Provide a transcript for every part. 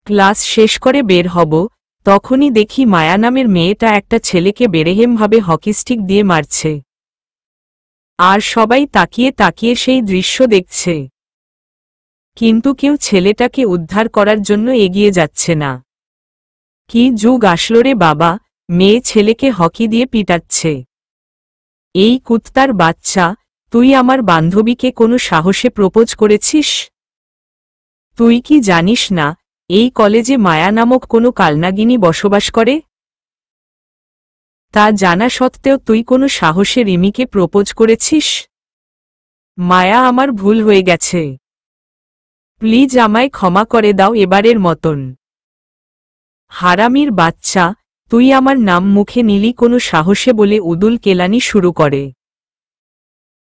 Class শেষ করে বের হব, তখনই দেখি মায়া নামের মেয়েটা একটা ছেলেকে বেরেহেমভাবে হকিস্টিক দিয়ে মারছে। আর সবাই তাকিয়ে তাকিয়ে সেই দৃশ্য দেখছে, কিন্তু কেউ ছেলেটাকে উদ্ধার করার জন্য এগিয়ে যাচ্ছে না। কি যুগ আসলো রে বাবা, মেয়ে ছেলেকে হকি দিয়ে পিটাচ্ছে। এই কুত্তার বাচ্চা, তুই আমার বান্ধবীকে কোনো সাহসে প্রপোজ করেছিস? তুই কি জানিস না এই কলেজে মায়া নামক কোনো কালনাগিনী বসবাস করে? তা জানা সত্ত্বেও তুই কোনো সাহসে রিমিকে প্রপোজ করেছিস? মায়া, আমার ভুল হয়ে গেছে, প্লিজ আমায় ক্ষমা করে দাও এবারের মতন। হারামির বাচ্চা, তুই আমার নাম মুখে নিলি কোনো সাহসে বলে উদুল কেলানি শুরু করে।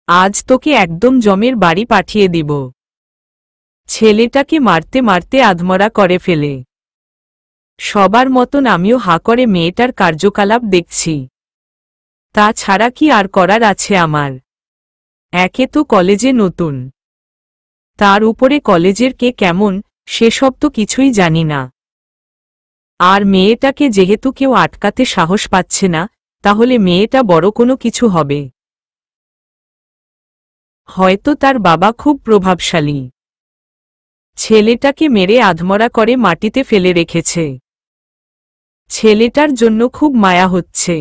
আজ তোকে একদম জমের বাড়ি পাঠিয়ে দিব। ছেলেটাকে মারতে মারতে আধমরা করে ফেলে। সবার মতন আমিও হাঁ করে মেয়েটার কার্যকলাপ দেখছি। তা ছাড়া কি আর করার আছে আমার? একে তো কলেজে নতুন, তার উপরে কলেজের কে কেমন সেসব তো কিছুই জানি না। আর মেয়েটাকে যেহেতু কেউ আটকাতে সাহস পাচ্ছে না, তাহলে মেয়েটা বড় কোনো কিছু হবে। হয়তো তার বাবা খুব প্রভাবশালী, ছেলেটাকে মেরে আধমরা করে মাটিতে ফেলে রেখেছে। ছেলেটার জন্য খুব মায়া হচ্ছে,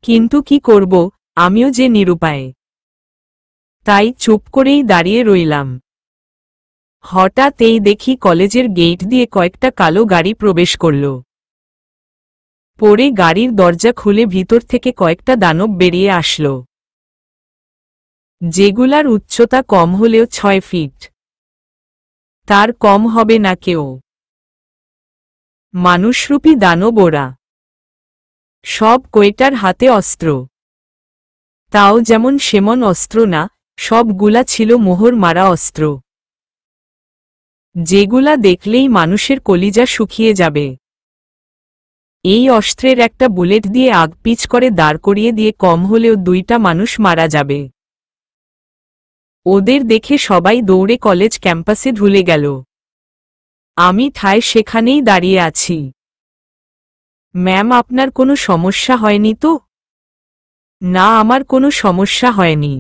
কিন্তু কি করব, আমিও যে নিরুপায়। তাই চুপ করেই দাঁড়িয়ে রইলাম। হঠাৎ এই দেখি কলেজের গেট দিয়ে কয়েকটা কালো গাড়ি প্রবেশ করল। পরে গাড়ির দরজা খুলে ভিতর থেকে কয়েকটা দানব বেরিয়ে আসল, যেগুলার উচ্চতা কম হলেও 6 ফিট, তার কম হবে না কেউ। মানুষরূপী দানব ওরা, সব কয়টার হাতে অস্ত্র, তাও যেমন সেমন অস্ত্র না, সবগুলা ছিল মোহর মারা অস্ত্র, যেগুলা দেখলেই মানুষের কলিজা শুকিয়ে যাবে। এই অস্ত্রের একটা বুলেট দিয়ে আগপিচ করে দাঁড় করিয়ে দিয়ে কম হলেও 2টা মানুষ মারা যাবে। ওদের দেখে সবাই দৌড়ে কলেজ ক্যাম্পাসে ঢুলে গেল। আমি ঠায় সেখানেই দাঁড়িয়ে আছি। ম্যাম, আপনার কোনো সমস্যা হয়নি তো? না, আমার কোনো সমস্যা হয়নি,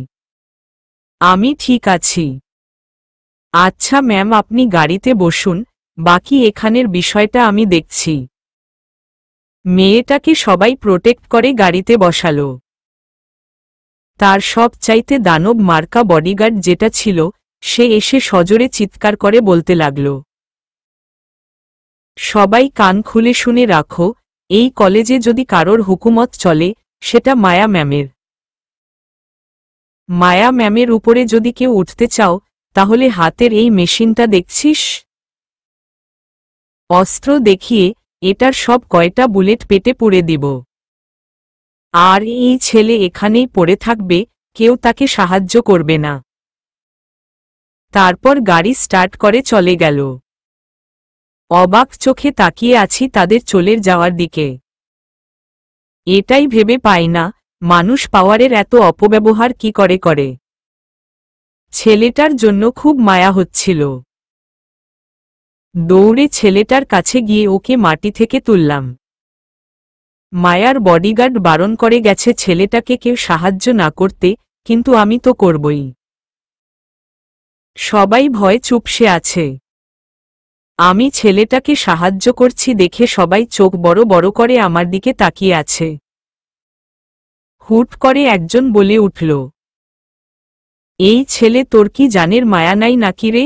আমি ঠিক আছি। আচ্ছা ম্যাম, আপনি গাড়িতে বসুন, বাকি এখানের বিষয়টা আমি দেখছি। মেয়েটাকে সবাই প্রোটেক্ট করে গাড়িতে বসালো। তার সবচাইতে দানব মার্কা বডিগার্ড যেটা ছিল, সে এসে সজোরে চিৎকার করে বলতে লাগল, সবাই কান খুলে শুনে রাখো, এই কলেজে যদি কারোর হুকুমত চলে, সেটা মায়া ম্যামের। মায়া ম্যামের উপরে যদি কেউ উঠতে চাও, তাহলে হাতের এই মেশিনটা দেখছিস? অস্ত্র দেখিয়ে এটার সব কয়টা বুলেট পেটে পুড়ে দিব। আর এই ছেলে এখানেই পড়ে থাকবে, কেউ তাকে সাহায্য করবে না। তারপর গাড়ি স্টার্ট করে চলে গেল। অবাক চোখে তাকিয়ে আছি তাদের চলে যাওয়ার দিকে। এটাই ভেবে পাই না, মানুষ পাওয়ারের এত অপব্যবহার কি করে করে। ছেলেটার জন্য খুব মায়া হচ্ছিল। দৌড়ে ছেলেটার কাছে গিয়ে ওকে মাটি থেকে তুললাম। মায়ার বডিগার্ড বারণ করে গেছে ছেলেটাকে কেউ সাহায্য না করতে, কিন্তু আমি তো করবই। সবাই ভয়ে চুপসে আছে। আমি ছেলেটাকে সাহায্য করছি দেখে সবাই চোখ বড় বড় করে আমার দিকে তাকিয়ে আছে। হুট করে একজন বলে উঠল, এই ছেলে, তোর কি জানের মায়া নাই নাকি রে?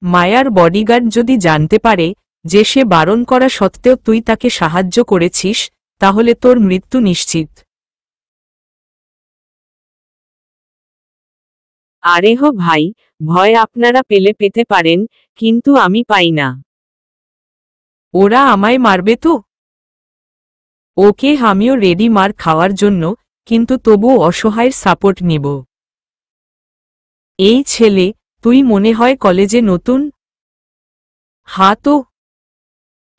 মায়ার বডিগার্ড যদি জানতে পারে যে সে বারণ করা সত্ত্বেও তুই তাকে সাহায্য করেছিস, তাহলে তোর মৃত্যু নিশ্চিত। আরে হো ভাই, ভয় আপনারা পেলে পেতে পারেন, কিন্তু আমি পাই না। ওরা আমায় মারবে তো? ওকে, আমিও রেডি মার খাওয়ার জন্য, কিন্তু তবুও অসহায়ের সাপোর্ট নিব। এই ছেলে, তুই মনে হয় কলেজে নতুন? হ্যাঁ তো,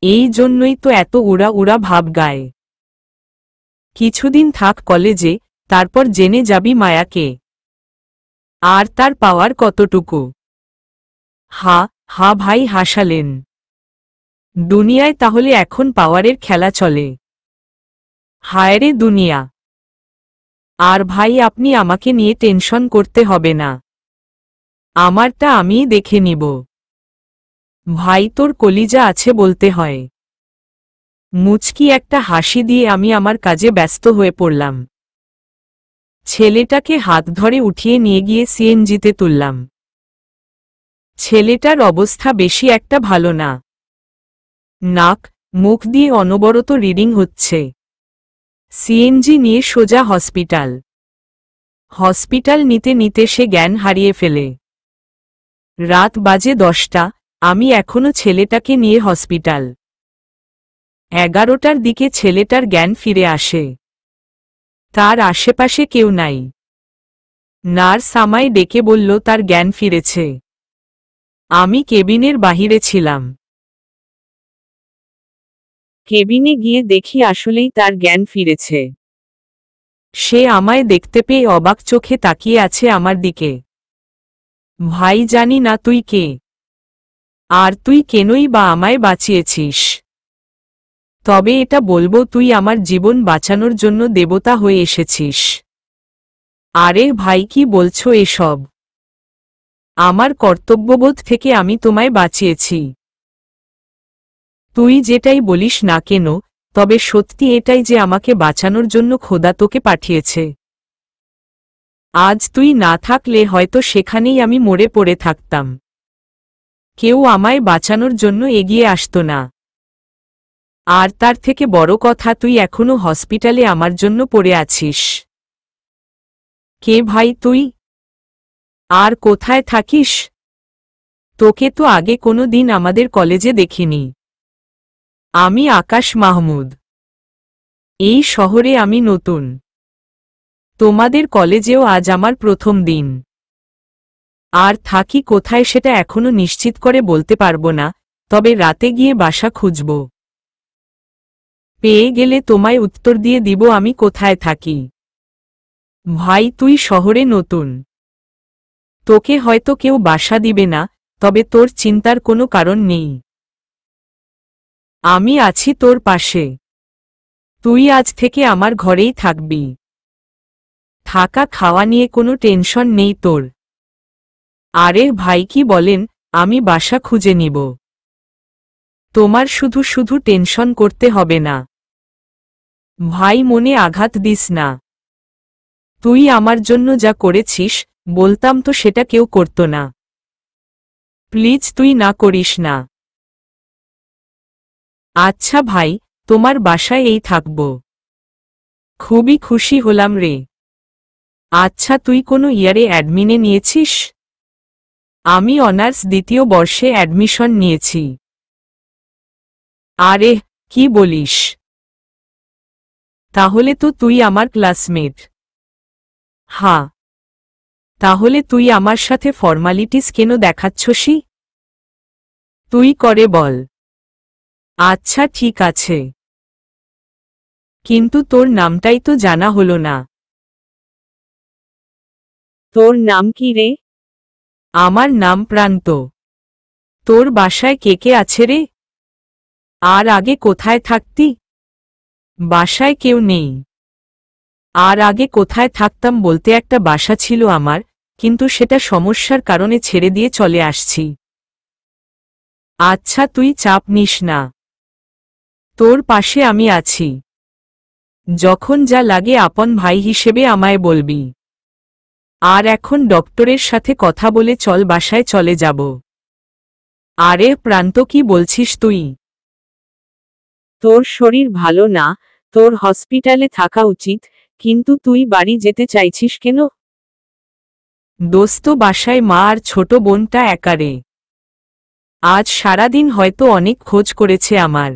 এই জন্যই তো এত উড়া উড়া ভাব গায়ে। কিছুদিন থাক কলেজে, তারপর জেনে যাবি মায়াকে, আর তার পাওয়ার কতটুকু। হ্যাঁ, হা ভাই হাসালেন। দুনিয়ায় তাহলে এখন পাওয়ারের খেলা চলে। হায়রে দুনিয়া। আর ভাই আপনি আমাকে নিয়ে টেনশন করতে হবে না, আমারটা আমিই দেখে নিব। ভাই তোর কলিজা আছে বলতে হয়। মুচকি একটা হাসি দিয়ে আমি আমার কাজে ব্যস্ত হয়ে পড়লাম। ছেলেটাকে হাত ধরে উঠিয়ে নিয়ে গিয়ে সিএনজিতে তুললাম। ছেলেটার অবস্থা বেশি একটা ভালো না। নাক মুখ দিয়ে অনবরত রিডিং হচ্ছে। সিএনজি নিয়ে সোজা হসপিটাল। হসপিটাল নিতে নিতে সে জ্ঞান হারিয়ে ফেলে। রাত বাজে 10টা, আমি এখনো ছেলেটাকে নিয়ে হসপিটাল। 11টার দিকে ছেলেটার জ্ঞান ফিরে আসে। তার আশেপাশে কেউ নাই। নার্স আমায় ডেকে বলল তার জ্ঞান ফিরেছে। আমি কেবিনের বাহিরে ছিলাম। কেবিনে গিয়ে দেখি আসলেই তার জ্ঞান ফিরেছে। সে আমায় দেখতে পেয়ে অবাক চোখে তাকিয়ে আছে আমার দিকে। ভাই জানি না তুই কে, আর তুই কেনই বা আমায় বাঁচিয়েছিস, তবে এটা বলবো তুই আমার জীবন বাঁচানোর জন্য দেবতা হয়ে এসেছিস। আরে ভাই কি বলছো এসব? আমার কর্তব্যবোধ থেকে আমি তোমায় বাঁচিয়েছি। তুই যেটাই বলিস না কেন, তবে সত্যি এটাই যে আমাকে বাঁচানোর জন্য খোদা তোকে পাঠিয়েছে। আজ তুই না থাকলে হয়তো সেখানেই আমি মরে পড়ে থাকতাম। কেউ আমায় বাঁচানোর জন্য এগিয়ে আসতো না। আর তার থেকে বড় কথা তুই এখনো হসপিটালে আমার জন্য পড়ে আছিস। কে ভাই তুই? আর কোথায় থাকিস? তোকে তো আগে কোনো দিন আমাদের কলেজে দেখিনি। আমি আকাশ মাহমুদ। এই শহরে আমি নতুন। তোমাদের কলেজেও আজ আমার প্রথম দিন। আর থাকি কোথায় সেটা এখনো নিশ্চিত করে বলতে পারবো না, তবে রাতে গিয়ে বাসা খুঁজব। পেয়ে গেলে তোমায় উত্তর দিয়ে দিব আমি কোথায় থাকি। ভাই তুই শহরে নতুন, তোকে হয়তো কেউ বাসা দিবে না, তবে তোর চিন্তার কোনো কারণ নেই। আমি আছি তোর পাশে। তুই আজ থেকে আমার ঘরেই থাকবি। থাকা খাওয়া নিয়ে কোনো টেনশন নেই তোর। আরে ভাই কি বলেন, আমি বাসা খুঁজে নিব। তোমার শুধু শুধু টেনশন করতে হবে না। ভাই মনে আঘাত দিস না। তুই আমার জন্য যা করেছিস, বলতাম তো সেটা কেউ করত না। প্লিজ তুই না করিস না। আচ্ছা ভাই, তোমার বাসায় এই থাকব। খুবই খুশি হলাম রে। আচ্ছা তুই কোনো ইয়ারে অ্যাডমিনে নিয়েছিস? আমি অনার্স দ্বিতীয় বর্ষে অ্যাডমিশন নিয়েছি। আরে কি বলিস? তাহলে তো তুই আমার ক্লাসমেট। হ্যাঁ। তাহলে তুই আমার সাথে ফর্মালিটিস কেন দেখাচ্ছসি? তুই করে বল। আচ্ছা ঠিক আছে, কিন্তু তোর নামটাই তো জানা হলো না। তোর নাম কি রে? আমার নাম প্রান্ত। তোর বাসায় কে কে আছে রে? আর আগে কোথায় থাকতি? বাসায় কেউ নেই। আর আগে কোথায় থাকতাম বলতে একটা বাসা ছিল আমার, কিন্তু সেটা সমস্যার কারণে ছেড়ে দিয়ে চলে আসছি। আচ্ছা তুই চাপ নিস না, তোর পাশে আমি আছি। যখন যা লাগে আপন ভাই হিসেবে আমায় বলবি। আর এখন ডক্টরের সাথে কথা বলে চল বাসায় চলে যাব। আরে প্রান্ত কি বলছিস তুই? তোর শরীর ভালো না, তোর হসপিটালে থাকা উচিত, কিন্তু তুই বাড়ি যেতে চাইছিস কেন? দোস্ত বাসায় মা আর ছোট বোনটা একারে। আজ সারাদিন হয়তো অনেক খোঁজ করেছে আমার।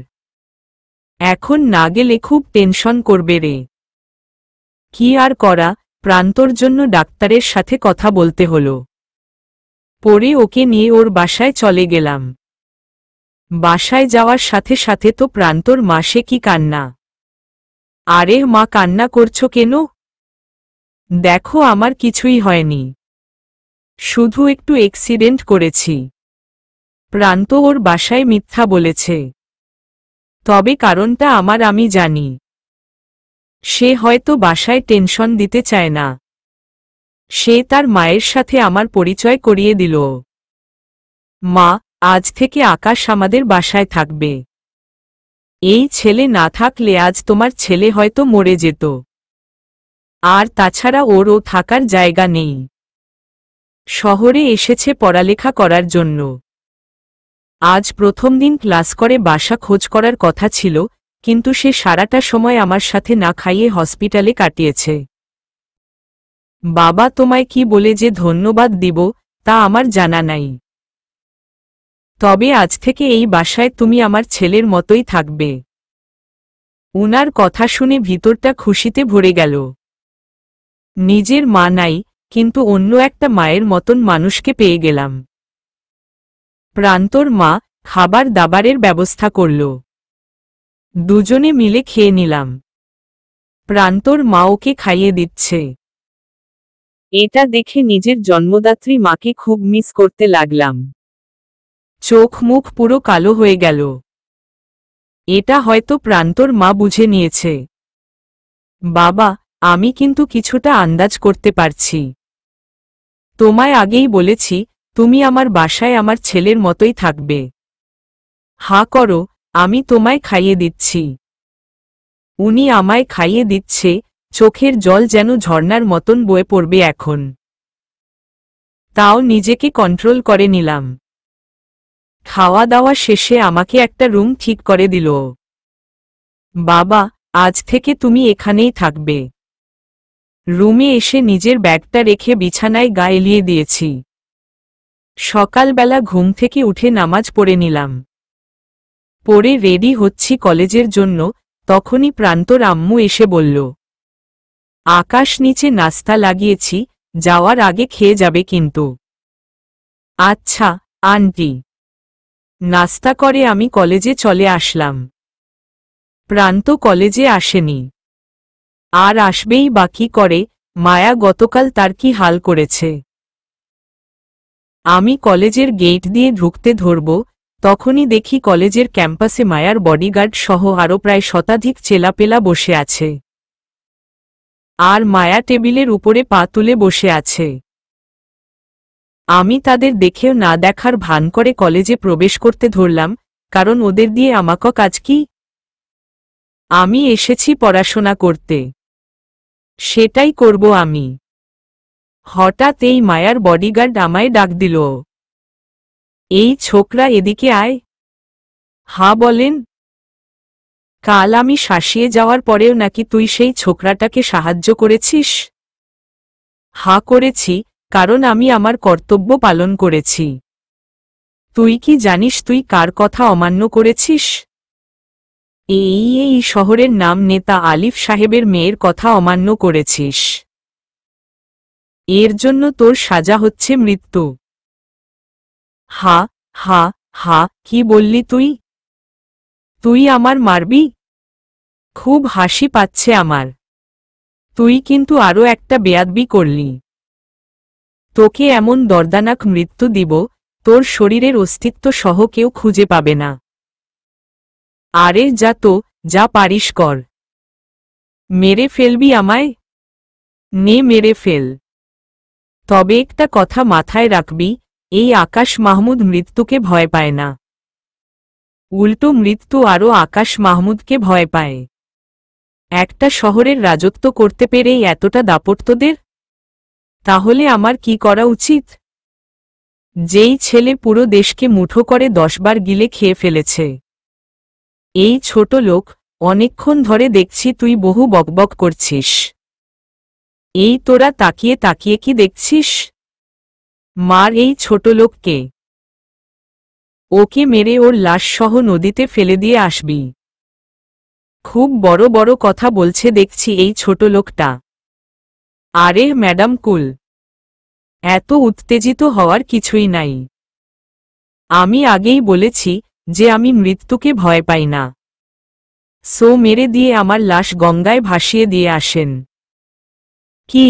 এখন না গেলে খুব টেনশন করবে রে। কি আর করা, প্রান্তর জন্য ডাক্তারের সাথে কথা বলতে হলো। পরে ওকে নিয়ে ওর বাসায় চলে গেলাম। বাসায় যাওয়ার সাথে সাথে তো প্রান্তর মা সে কি কান্না। আরে মা কান্না করছো কেন? দেখো আমার কিছুই হয়নি, শুধু একটু অ্যাক্সিডেন্ট করেছি। প্রান্ত ওর বাসায় মিথ্যা বলেছে। তবে কারণটা আমি জানি। সে হয়তো বাসায় টেনশন দিতে চায় না। সে তার মায়ের সাথে আমার পরিচয় করিয়ে দিল। মা, আজ থেকে আকাশ আমাদের বাসায় থাকবে। এই ছেলে না থাকলে আজ তোমার ছেলে হয়তো মরে যেত। আর তাছাড়া ওরও থাকার জায়গা নেই। শহরে এসেছে পড়ালেখা করার জন্য। আজ প্রথম দিন ক্লাস করে বাসা খোঁজ করার কথা ছিল, কিন্তু সে সারাটা সময় আমার সাথে না খাইয়ে হসপিটালে কাটিয়েছে। বাবা তোমায় কি বলে যে ধন্যবাদ দিব তা আমার জানা নাই। তবে আজ থেকে এই বাসায় তুমি আমার ছেলের মতোই থাকবে। উনার কথা শুনে ভিতরটা খুশিতে ভরে গেল। নিজের মা নাই, কিন্তু অন্য একটা মায়ের মতন মানুষকে পেয়ে গেলাম। প্রান্তর মা খাবার দাবারের ব্যবস্থা করল। দুজনে মিলে খেয়ে নিলাম। প্রান্তর মা ওকে খাইয়ে দিচ্ছে। এটা দেখে নিজের জন্মদাত্রী মাকে খুব মিস করতে লাগলাম। চোখ মুখ পুরো কালো হয়ে গেল। এটা হয়তো প্রান্তর মা বুঝে নিয়েছে। বাবা, আমি কিন্তু কিছুটা আন্দাজ করতে পারছি। তোমায় আগেই বলেছি, তুমি আমার বাসায় আমার ছেলের মতোই থাকবে। হা করো, আমি তোমায় খাইয়ে দিচ্ছি। উনি আমায় খাইয়ে দিচ্ছে, চোখের জল যেন ঝর্ণার মতন বয়ে পড়বে এখন। তাও নিজেকে কন্ট্রোল করে নিলাম। খাওয়া দাওয়া শেষে আমাকে একটা রুম ঠিক করে দিল। বাবা, আজ থেকে তুমি এখানেই থাকবে। রুমে এসে নিজের ব্যাগটা রেখে বিছানায় গা এলিয়ে দিয়েছি। সকালবেলা ঘুম থেকে উঠে নামাজ পড়ে নিলাম। পরে রেডি হচ্ছি কলেজের জন্য, তখনই প্রান্তর আম্মু এসে বলল, আকাশ নিচে নাস্তা লাগিয়েছি, যাওয়ার আগে খেয়ে যাবে কিন্তু। আচ্ছা আন্টি। নাস্তা করে আমি কলেজে চলে আসলাম। প্রান্ত কলেজে আসেনি। আর আসবেই বা কি করে, মায়া গতকাল তার কি হাল করেছে। আমি কলেজের গেট দিয়ে ঢুকতে ধরব, তখনই দেখি কলেজের ক্যাম্পাসে মায়ার বডিগার্ড সহ আরও প্রায় শতাধিক চেলাপেলা বসে আছে। আর মায়া টেবিলের উপরে পা তুলে বসে আছে। আমি তাদের দেখেও না দেখার ভান করে কলেজে প্রবেশ করতে ধরলাম, কারণ ওদের দিয়ে আমাকে কাজ কি? আমি এসেছি পড়াশোনা করতে। সেটাই করব আমি। হঠাৎ এই মায়ার বডিগার্ড আমায় ডাক দিল, এই ছোকরা এদিকে আয়। হা বলেন। কাল আমি শাসিয়ে যাওয়ার পরেও নাকি তুই সেই ছোকরাটাকে সাহায্য করেছিস? হা করেছি, কারণ আমি আমার কর্তব্য পালন করেছি। তুই কি জানিস তুই কার কথা অমান্য করেছিস? এই শহরের নাম নেতা আলিফ সাহেবের মেয়ের কথা অমান্য করেছিস। এর জন্য তোর সাজা হচ্ছে মৃত্যু। হা হা হা, কি বললি তুই? তুই আমার মারবি? খুব হাসি পাচ্ছে আমার। তুই কিন্তু আরও একটা বেয়াদবি করলি। তোকে এমন দর্দনাক মৃত্যু দিব, তোর শরীরের অস্তিত্ব সহ কেউ খুঁজে পাবে না। আরে যা তো, যা পারিস কর। মেরে ফেলবি আমায়? নে মেরে ফেল। তবে একটা কথা মাথায় রাখবি, এই আকাশ মাহমুদ মৃত্যুকে ভয় পায় না। উল্টো মৃত্যু আরও আকাশ মাহমুদকে ভয় পায়। একটা শহরের রাজত্ব করতে পেরেই এতটা দাপট তোদের? তাহলে আমার কি করা উচিত? যেই ছেলে পুরো দেশকে মুঠো করে 10 বার গিলে খেয়ে ফেলেছে। এই ছোট লোক, অনেকক্ষণ ধরে দেখছি তুই বহু বকবক করছিস। এই তোরা তাকিয়ে তাকিয়ে কি দেখছিস? মার এই ছোট লোককে। ওকে মেরে ওর লাশ সহ নদীতে ফেলে দিয়ে আসবি। খুব বড় বড় কথা বলছে দেখছি এই ছোট লোকটা। আরে ম্যাডাম কুল। এত উত্তেজিত হওয়ার কিছুই নাই। আমি আগেই বলেছি যে আমি মৃত্যুকে ভয় পাই না। সো মেরে দিয়ে আমার লাশ গঙ্গায় ভাসিয়ে দিয়ে আসেন। কি,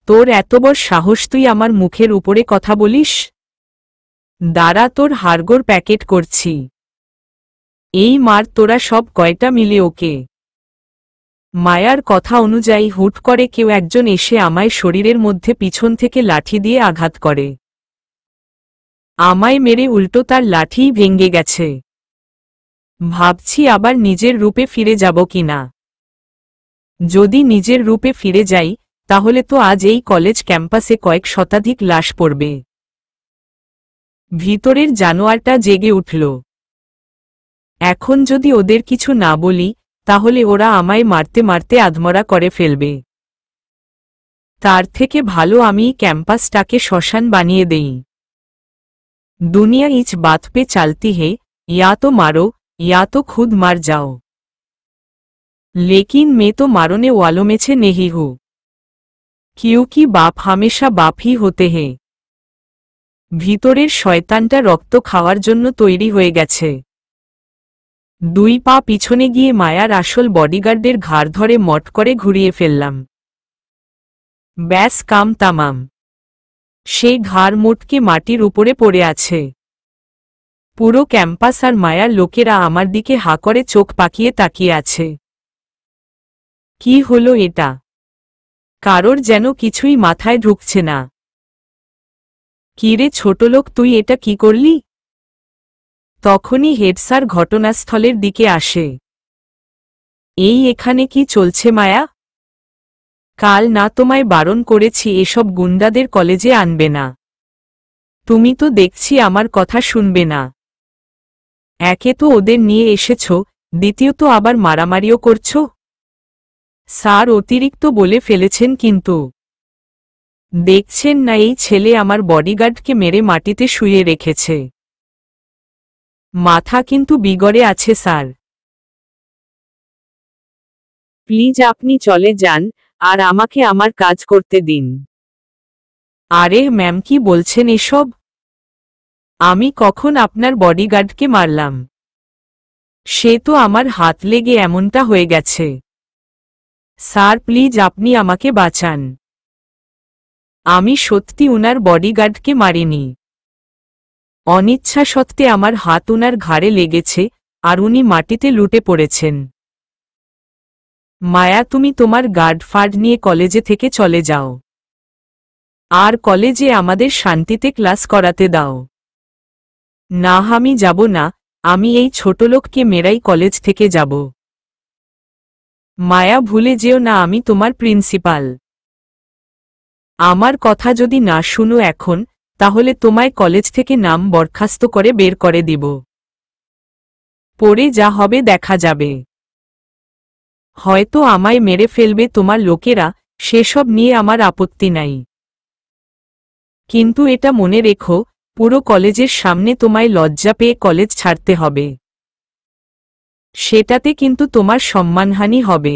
তোর এত বড় সাহস তুই আমার মুখের উপরে কথা বলিস? দাঁড়া, তোর হাড়গোড় প্যাকেট করছি। এই মার তোরা সব কয়টা মিলে ওকে। মায়ার কথা অনুযায়ী হুট করে কেউ একজন এসে আমায় শরীরের মধ্যে পিছন থেকে লাঠি দিয়ে আঘাত করে। আমায় মেরে উল্টো তার লাঠিই ভেঙে গেছে। ভাবছি আবার নিজের রূপে ফিরে যাব কিনা। যদি নিজের রূপে ফিরে যাই তাহলে তো আজ এই কলেজ ক্যাম্পাসে কয়েক শতাধিক লাশ পড়বে। ভিতরের জানোয়ারটা জেগে উঠল। এখন যদি ওদের কিছু না বলি তাহলে ওরা আমায় মারতে মারতে আধমরা করে ফেলবে। তার থেকে ভালো আমি ক্যাম্পাসটাকে শ্মশান বানিয়ে দেই। दुनिया इस बात पे चलती है, या तो मारो या तो खुद मर जाओ, लेकिन मैं तो मारने वालों में से नहीं हूं, क्योंकि बाप हमेशा बाप ही होते हैं। ভিতরের শয়তানটা রক্ত খাওয়ার জন্য তৈরি হয়ে গেছে। দুই পা পিছনে গিয়ে মায়ার আসল বডিগার্ডের ঘাড় ধরে মট করে ঘুরিয়ে ফেললাম। ব্যাস কাম তামাম। সেই ঘাড় মোটকে মাটির উপরে পড়ে আছে। পুরো ক্যাম্পাস আর মায়ার লোকেরা আমার দিকে হা করে চোখ পাকিয়ে তাকিয়ে আছে। কি হলো এটা? কারোর যেন কিছুই মাথায় ঢুকছে না। কিরে ছোটলোক, তুই এটা কি করলি? তখনই হেড স্যার ঘটনাস্থলের দিকে আসে। এই এখানে কি চলছে মায়া? কাল না তোমায় বারণ করেছি এসব গুন্ডাদের কলেজে আনবে না। তুমি তো দেখছি আমার কথা শুনবে না। একে তো ওদের নিয়ে এসেছ, দ্বিতীয়ত আবার মারামারিও করছ। স্যার অতিরিক্ত বলে ফেলেছেন কিন্তু। দেখছেন না এই ছেলে আমার বডিগার্ডকে মেরে মাটিতে শুইয়ে রেখেছে। মাথা কিন্তু বিগড়ে আছে স্যার। প্লিজ আপনি চলে যান আর আমাকে আমার কাজ করতে দিন। আরে ম্যাম, কি বলছেন এসব? আমি কখন আপনার বডিগার্ডকে মারলাম? সে তো আমার হাত লেগে এমনটা হয়ে গেছে। স্যার প্লিজ আপনি আমাকে বাঁচান। আমি সত্যি উনার বডিগার্ডকে মারিনি। অনিচ্ছা সত্ত্বে আমার হাত উনার ঘাড়ে লেগেছে আর উনি মাটিতে লুটে পড়েছেন। মায়া, তুমি তোমার গার্ড ফার্ড নিয়ে কলেজে থেকে চলে যাও। আর কলেজে আমাদের শান্তিতে ক্লাস করাতে দাও। না, আমি যাব না। আমি এই ছোটলোককে মেরাই কলেজ থেকে যাব। মায়া, ভুলে যেও না আমি তোমার প্রিন্সিপাল। আমার কথা যদি না শুনো এখন, তাহলে তোমায় কলেজ থেকে নাম বরখাস্ত করে বের করে দিব। পরে যা হবে দেখা যাবে। হয়তো আমায় মেরে ফেলবে তোমার লোকেরা, সেসব নিয়ে আমার আপত্তি নাই। কিন্তু এটা মনে রেখো, পুরো কলেজের সামনে তোমায় লজ্জা পেয়ে কলেজ ছাড়তে হবে। সেটাতে কিন্তু তোমার সম্মানহানি হবে।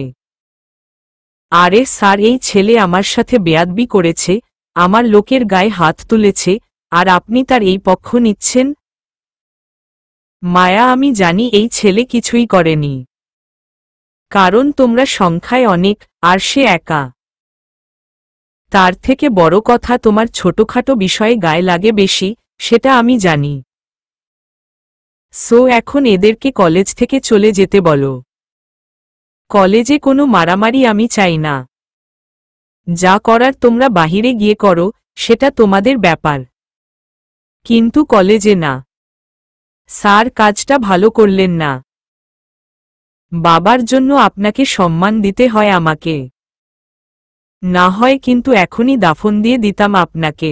আরে স্যার, এই ছেলে আমার সাথে বেয়াদবি করেছে, আমার লোকের গায়ে হাত তুলেছে, আর আপনি তার এই পক্ষ নিচ্ছেন? মায়া, আমি জানি এই ছেলে কিছুই করেনি। কারণ তোমরা সংখ্যায় অনেক আর সে একা। তার থেকে বড় কথা, তোমার ছোটখাটো বিষয়ে গায়ে লাগে বেশি, সেটা আমি জানি। সো এখন এদেরকে কলেজ থেকে চলে যেতে বলো। কলেজে কোনো মারামারি আমি চাই না। যা করার তোমরা বাহিরে গিয়ে করো, সেটা তোমাদের ব্যাপার, কিন্তু কলেজে না। স্যার, কাজটা ভালো করলেন না। বাবার জন্য আপনাকে সম্মান দিতে হয় আমাকে। না হয় কিন্তু এখনই দাফন দিয়ে দিতাম আপনাকে।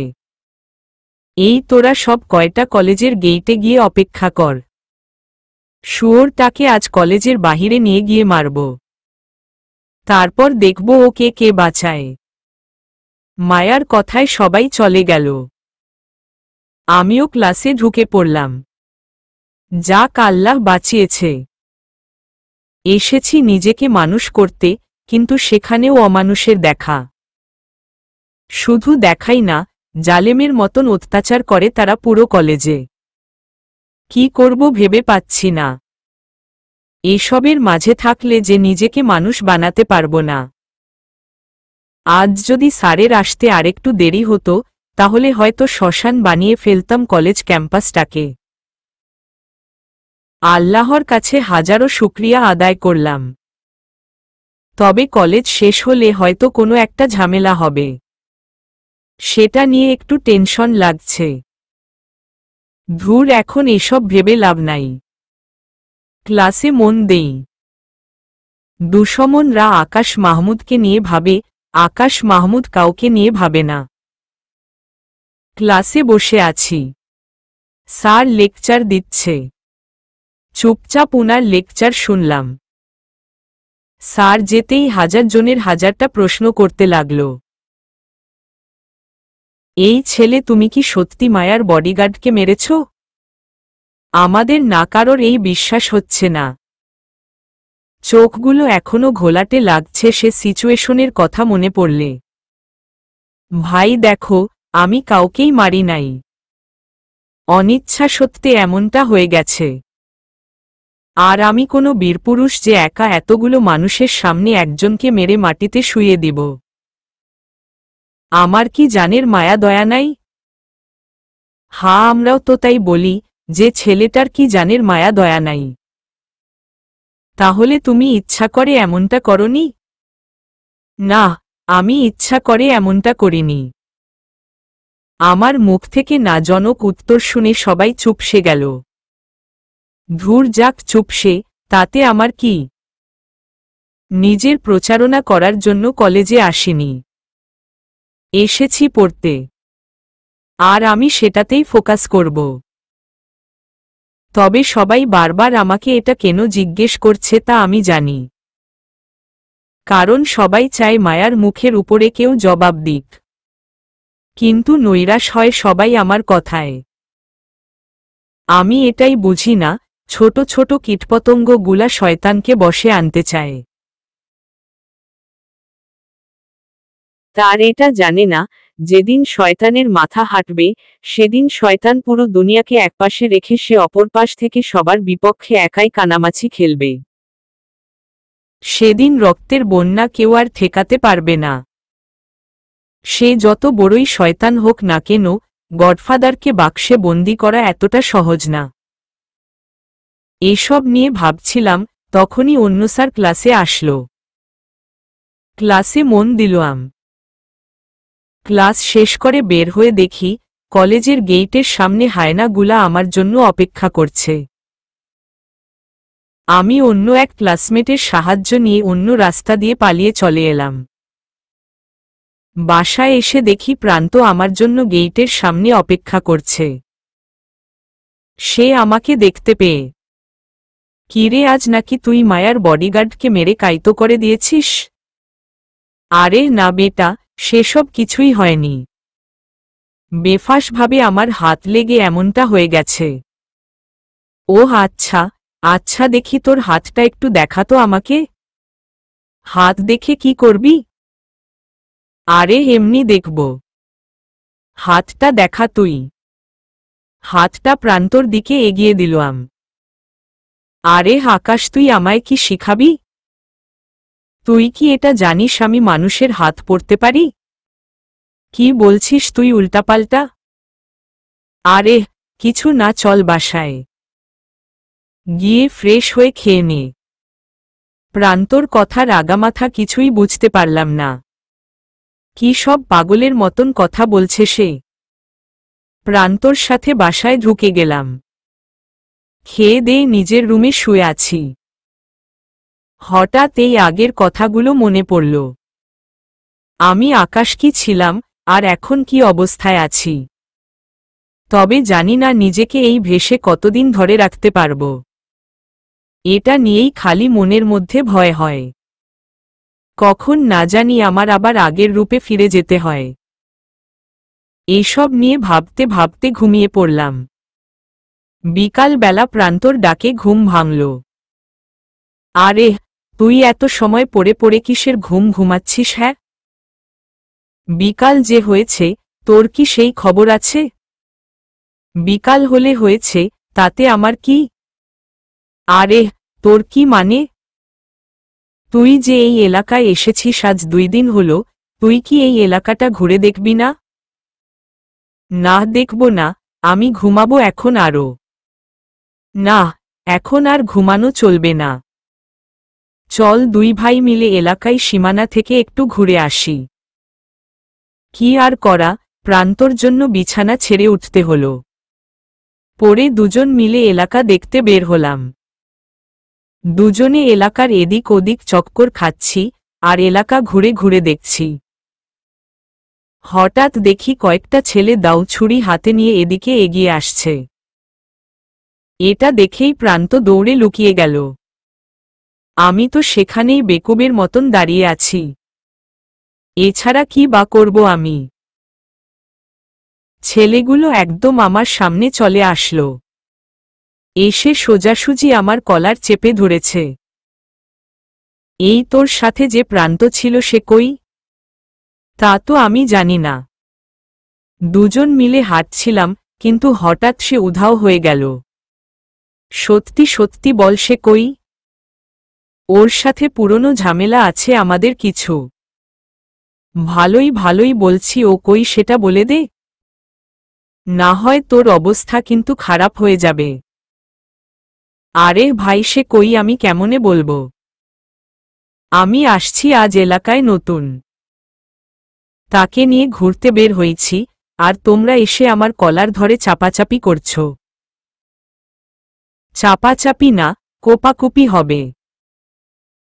এই তোরা সব কয়টা কলেজের গেইটে গিয়ে অপেক্ষা কর। শুয়োরটাকে আজ কলেজের বাহিরে নিয়ে গিয়ে মারব। তারপর দেখব ওকে কে বাঁচায়। মায়ার কথায় সবাই চলে গেল। আমিও ক্লাসে ঢুকে পড়লাম। যাক, আল্লাহ বাঁচিয়েছে। এসেছি নিজেকে মানুষ করতে, কিন্তু সেখানেও অমানুষের দেখা। শুধু দেখাই না, জালেমের মতন অত্যাচার করে তারা পুরো কলেজে। কি করব ভেবে পাচ্ছি না। এসবের মাঝে থাকলে যে নিজেকে মানুষ বানাতে পারব না। আজ যদি স্যারের আসতে আরেকটু দেরি হতো, তাহলে হয়তো শ্মশান বানিয়ে ফেলতাম কলেজ ক্যাম্পাসটাকে। আল্লাহর কাছে হাজারো শুকরিয়া আদায় করলাম। তবে কলেজ শেষ হলে হয়তো কোনো একটা ঝামেলা হবে, সেটা নিয়ে একটু টেনশন লাগছে। ধুর, এখন এসব ভেবে লাভ নাই, ক্লাসে মন দেই। দুশমনরা আকাশ মাহমুদকে নিয়ে ভাবে, আকাশ মাহমুদ কাউকে নিয়ে ভাবে না। ক্লাসে বসে আছি, স্যার লেকচার দিচ্ছে, চুপচাপ উনার লেকচার শুনলাম। স্যার যেতেই হাজার জনের হাজারটা প্রশ্ন করতে লাগল। এই ছেলে, তুমি কি সত্যি মায়ার বডিগার্ডকে মেরেছ? আমাদের না কারোর এই বিশ্বাস হচ্ছে না। চোখগুলো এখনো ঘোলাটে লাগছে সে সিচুয়েশনের কথা মনে পড়লে। ভাই দেখো, আমি কাউকেই মারি নাই, অনিচ্ছা সত্ত্বে এমনটা হয়ে গেছে। আর আমি কোনো বীরপুরুষ যে একা এতগুলো মানুষের সামনে একজনকে মেরে মাটিতে শুইয়ে দিব? আমার কি জানের মায়া দয়া নাই? হ্যাঁ, আমরাও তো তাই বলি, যে ছেলেটার কি জানের মায়া দয়া নাই। তাহলে তুমি ইচ্ছা করে এমনটা করনি? না, আমি ইচ্ছা করে এমনটা করিনি। আমার মুখ থেকে না জনক উত্তর শুনে সবাই চুপসে গেল। ধুর যাক চুপসে, তাতে আমার কি? নিজের প্রচারণা করার জন্য কলেজে আসিনি, এসেছি পড়তে, আর আমি সেটাতেই ফোকাস করব। তবে সবাই বারবার আমাকে এটা কেন জিজ্ঞেস করছে তা আমি জানি। কারণ সবাই চায় মায়ার মুখের উপরে কেউ জবাব দিক। কিন্তু নৈরাশ হয় সবাই আমার কথায়। আমি এটাই বুঝি না, ছোট ছোট কীটপতঙ্গগুলা শয়তানকে বশে আনতে চায়। তার এটা জানে না, যেদিন শয়তানের মাথা হাঁটবে, সেদিন শয়তান পুরো দুনিয়াকে একপাশে রেখে সে অপর পাশ থেকে সবার বিপক্ষে একাই কানামাছি খেলবে। সেদিন রক্তের বন্যা কেউ আর ঠেকাতে পারবে না। সে যত বড়ই শয়তান হোক না কেন, গডফাদারকে বাক্সে বন্দি করা এতটা সহজ না। এসব নিয়ে ভাবছিলাম, তখনই অন্য স্যার ক্লাসে আসলো। ক্লাসে মন দিলাম। ক্লাস শেষ করে বের হয়ে দেখি, কলেজের গেইটের সামনে হায়নাগুলা আমার জন্য অপেক্ষা করছে। আমি অন্য এক ক্লাসমেটের সাহায্য নিয়ে অন্য রাস্তা দিয়ে পালিয়ে চলে এলাম। বাসায় এসে দেখি প্রান্ত আমার জন্য গেইটের সামনে অপেক্ষা করছে। সে আমাকে দেখতে পেয়ে, কিরে, আজ নাকি তুই মায়ার বডিগার্ডকে মেরে কাইতো করে দিয়েছিস? আরে না বেটা, সেসব কিছুই হয়নি। বেফাসভাবে আমার হাত লেগে এমনটা হয়ে গেছে। ও আচ্ছা, আচ্ছা, দেখি তোর হাতটা একটু দেখাতো আমাকে। হাত দেখে কি করবি? আরে এমনি দেখব। হাতটা দেখা তুই। হাতটা প্রান্তর দিকে এগিয়ে দিলাম। আরে আকাশ, তুই আমায় কি শিখাবি? তুই কি এটা জানিস আমি মানুষের হাত পড়তে পারি? কি বলছিস তুই উল্টাপাল্টা? আরে কিছু না, চল বাসায় গিয়ে ফ্রেশ হয়ে খেয়ে নে। প্রান্তর কথার আগামাথা কিছুই বুঝতে পারলাম না। কি সব পাগলের মতন কথা বলছে সে? প্রান্তর সাথে বাসায় ঢুকে গেলাম। খেয়ে দিয়ে নিজের রুমে শুয়ে আছি। হঠাৎ এই আগের কথাগুলো মনে পড়ল। আমি আকাশ কি ছিলাম, আর এখন কি অবস্থায় আছি। তবে জানি না নিজেকে এই ভেসে কতদিন ধরে রাখতে পারব। এটা নিয়েই খালি মনের মধ্যে ভয় হয়। কখন না জানি আমার আবার আগের রূপে ফিরে যেতে হয়। এইসব নিয়ে ভাবতে ভাবতে ঘুমিয়ে পড়লাম। বিকাল বেলা প্রান্তর ডাকে ঘুম ভাঙল। আরে তুই এত সময় পড়ে পড়ে কিসের ঘুম ঘুমাচ্ছিস? হ্যাঁ, বিকাল যে হয়েছে, তোর কি সেই খবর আছে? বিকাল হলে হয়েছে, তাতে আমার কি? আরে তোর কি মানে? তুই যে এই এলাকায় এসেছিস আজ 2 দিন হলো, তুই কি এই এলাকাটা ঘুরে দেখবি না? না দেখব না, আমি ঘুমাবো এখন আরো। না, এখন আর ঘুমানো চলবে না। চল দুই ভাই মিলে এলাকায় সীমানা থেকে একটু ঘুরে আসি। কি আর করা, প্রান্তর জন্য বিছানা ছেড়ে উঠতে হলো। পরে দুজন মিলে এলাকা দেখতে বের হলাম। দুজনে এলাকার এদিক ওদিক চক্কর খাচ্ছি আর এলাকা ঘুরে ঘুরে দেখছি। হঠাৎ দেখি কয়েকটা ছেলে দাও ছুরি হাতে নিয়ে এদিকে এগিয়ে আসছে। এটা দেখেই প্রান্ত দৌড়ে লুকিয়ে গেল। আমি তো সেখানেই বেকুবের মতন দাঁড়িয়ে আছি। এছাড়া কি বা করব আমি? ছেলেগুলো একদম আমার সামনে চলে আসলো। এসে সোজাসুজি আমার কলার চেপে ধরেছে। এই তোর সাথে যে প্রান্ত ছিল সে কই? তা তো আমি জানি না। দুজন মিলে হাঁটছিলাম, কিন্তু হঠাৎ সে উধাও হয়ে গেল। সত্যি সত্যি বল সে কই? ওর সাথে পুরনো ঝামেলা আছে আমাদের কিছু। ভালোই ভালোই বলছি, ও কই সেটা বলে দে। না হয় তোর অবস্থা কিন্তু খারাপ হয়ে যাবে। আরে ভাই সে কই আমি কেমনে বলবো? আমি আসছি আজ এলাকায় নতুন। তাকে নিয়ে ঘুরতে বের হয়েছি, আর তোমরা এসে আমার কলার ধরে চাপাচাপি করছ। চাপাচাপি না, কোপাকুপি হবে।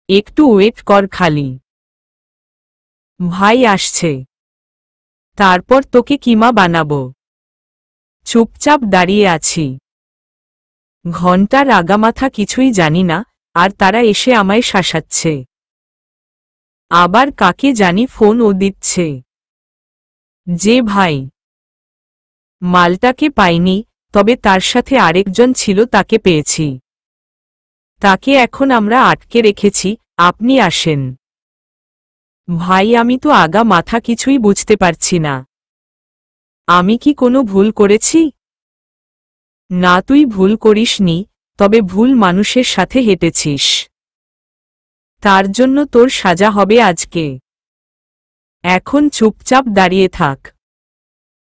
একটু ওয়েট কর খালি। ভাই আসছে, তারপর তোকে কিমা বানাবো। চুপচাপ দাঁড়িয়ে আছি। ঘন্টার আগামাথা কিছুই জানি না, আর তারা এসে আমায় শাসাচ্ছে। আবার কাকে জানি ফোন ও দিচ্ছে। যে ভাই মালটাকে পাইনি, তবে তার সাথে আরেকজন ছিল, তাকে পেয়েছি। তাকে এখন আমরা আটকে রেখেছি, আপনি আসেন। ভাই আমি তো আগা মাথা কিছুই বুঝতে পারছি না। আমি কি কোনো ভুল করেছি? না, তুই ভুল করিসনি, তবে ভুল মানুষের সাথে হেঁটেছিস। তার জন্য তোর সাজা হবে আজকে। এখন চুপচাপ দাঁড়িয়ে থাক।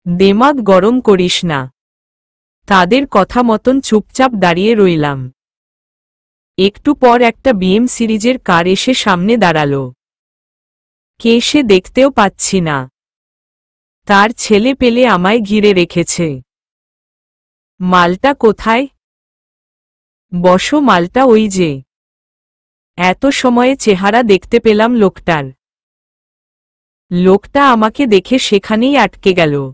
দেমাগ গরম করিস না। তাদের কথা মতন চুপচাপ দাঁড়িয়ে রইলাম। একটু পর একটা বিএম সিরিজের কার এসে সামনে দাঁড়ালো। কে সে দেখতেও পাচ্ছি না। তার ছেলে পেলে আমায় ঘিরে রেখেছে। মালটা কোথায়? বসো, মালটা ওই যে। এত সময়ে চেহারা দেখতে পেলাম লোকটার। লোকটা আমাকে দেখে সেখানেই আটকে গেল।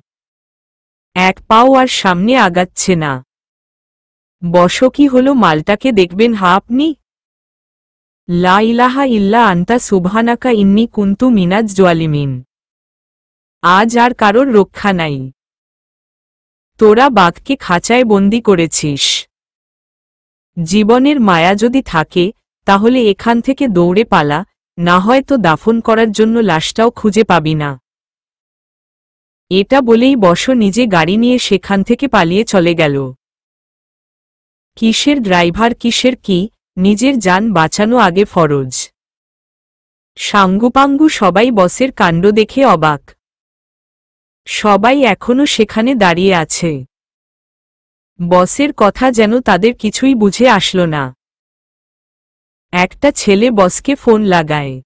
এক পাও আর সামনে আগাচ্ছে না। বসো, কি হলো? মালটাকে দেখবেন হা আপনি? লা ইলাহা ইল্লা আন্তা সুবহানাকা ইন্নী কুনতু মিনাজ জালিমিন। আজ আর কারোর রক্ষা নাই। তোরা বাঘকে খাঁচায় বন্দি করেছিস। জীবনের মায়া যদি থাকে, তাহলে এখান থেকে দৌড়ে পালা, না হয় তো দাফন করার জন্য লাশটাও খুঁজে পাবি না। এটা বলেই বসো নিজে গাড়ি নিয়ে সেখান থেকে পালিয়ে চলে গেল। কিসের ড্রাইভার কিসের কি, নিজের যান বাঁচানো আগে ফরজ। সাঙ্গুপাঙ্গু সবাই বসের কাণ্ড দেখে অবাক। সবাই এখনো সেখানে দাঁড়িয়ে আছে। বসের কথা যেন তাদের কিছুই বুঝে আসলো না। একটা ছেলে বসকে ফোন লাগায়।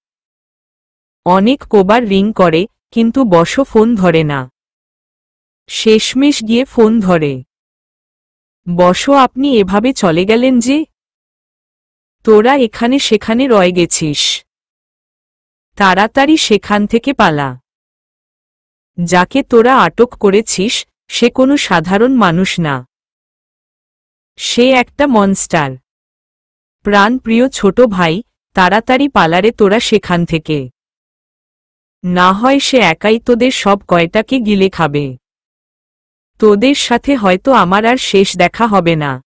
অনেক কবার রিং করে, কিন্তু বসও ফোন ধরে না। শেষমেশ গিয়ে ফোন ধরে। বসো, আপনি এভাবে চলে গেলেন যে? তোরা এখানে সেখানে রয়ে গেছিস। তাড়াতাড়ি সেখান থেকে পালা। যাকে তোরা আটক করেছিস সে কোনো সাধারণ মানুষ না। সে একটা মনস্টার। প্রাণপ্রিয় ছোট ভাই, তাড়াতাড়ি পালারে তোরা সেখান থেকে। না হয় সে একাই তোদের সব কয়টাকে গিলে খাবে। তোদের সাথে হয়তো আমার আর শেষ দেখা হবে না।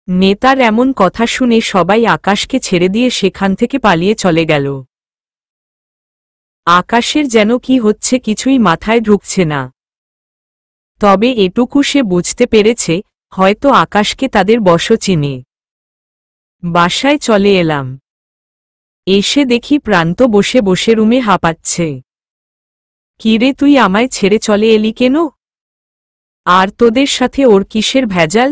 নেতার এমন কথা শুনে সবাই আকাশকে ছেড়ে দিয়ে সেখান থেকে পালিয়ে চলে গেল। আকাশের যেন কি হচ্ছে কিছুই মাথায় ঢুকছে না। তবে এটুকু সে বুঝতে পেরেছে, হয়তো আকাশকে তাদের বশ চিনে। বাসায় চলে এলাম। এসে দেখি প্রান্ত বসে বসে রুমে হাঁপাচ্ছে। কিরে তুই আমায় ছেড়ে চলে এলি কেন? আর তোদের সাথে ওর কিসের ভেজাল?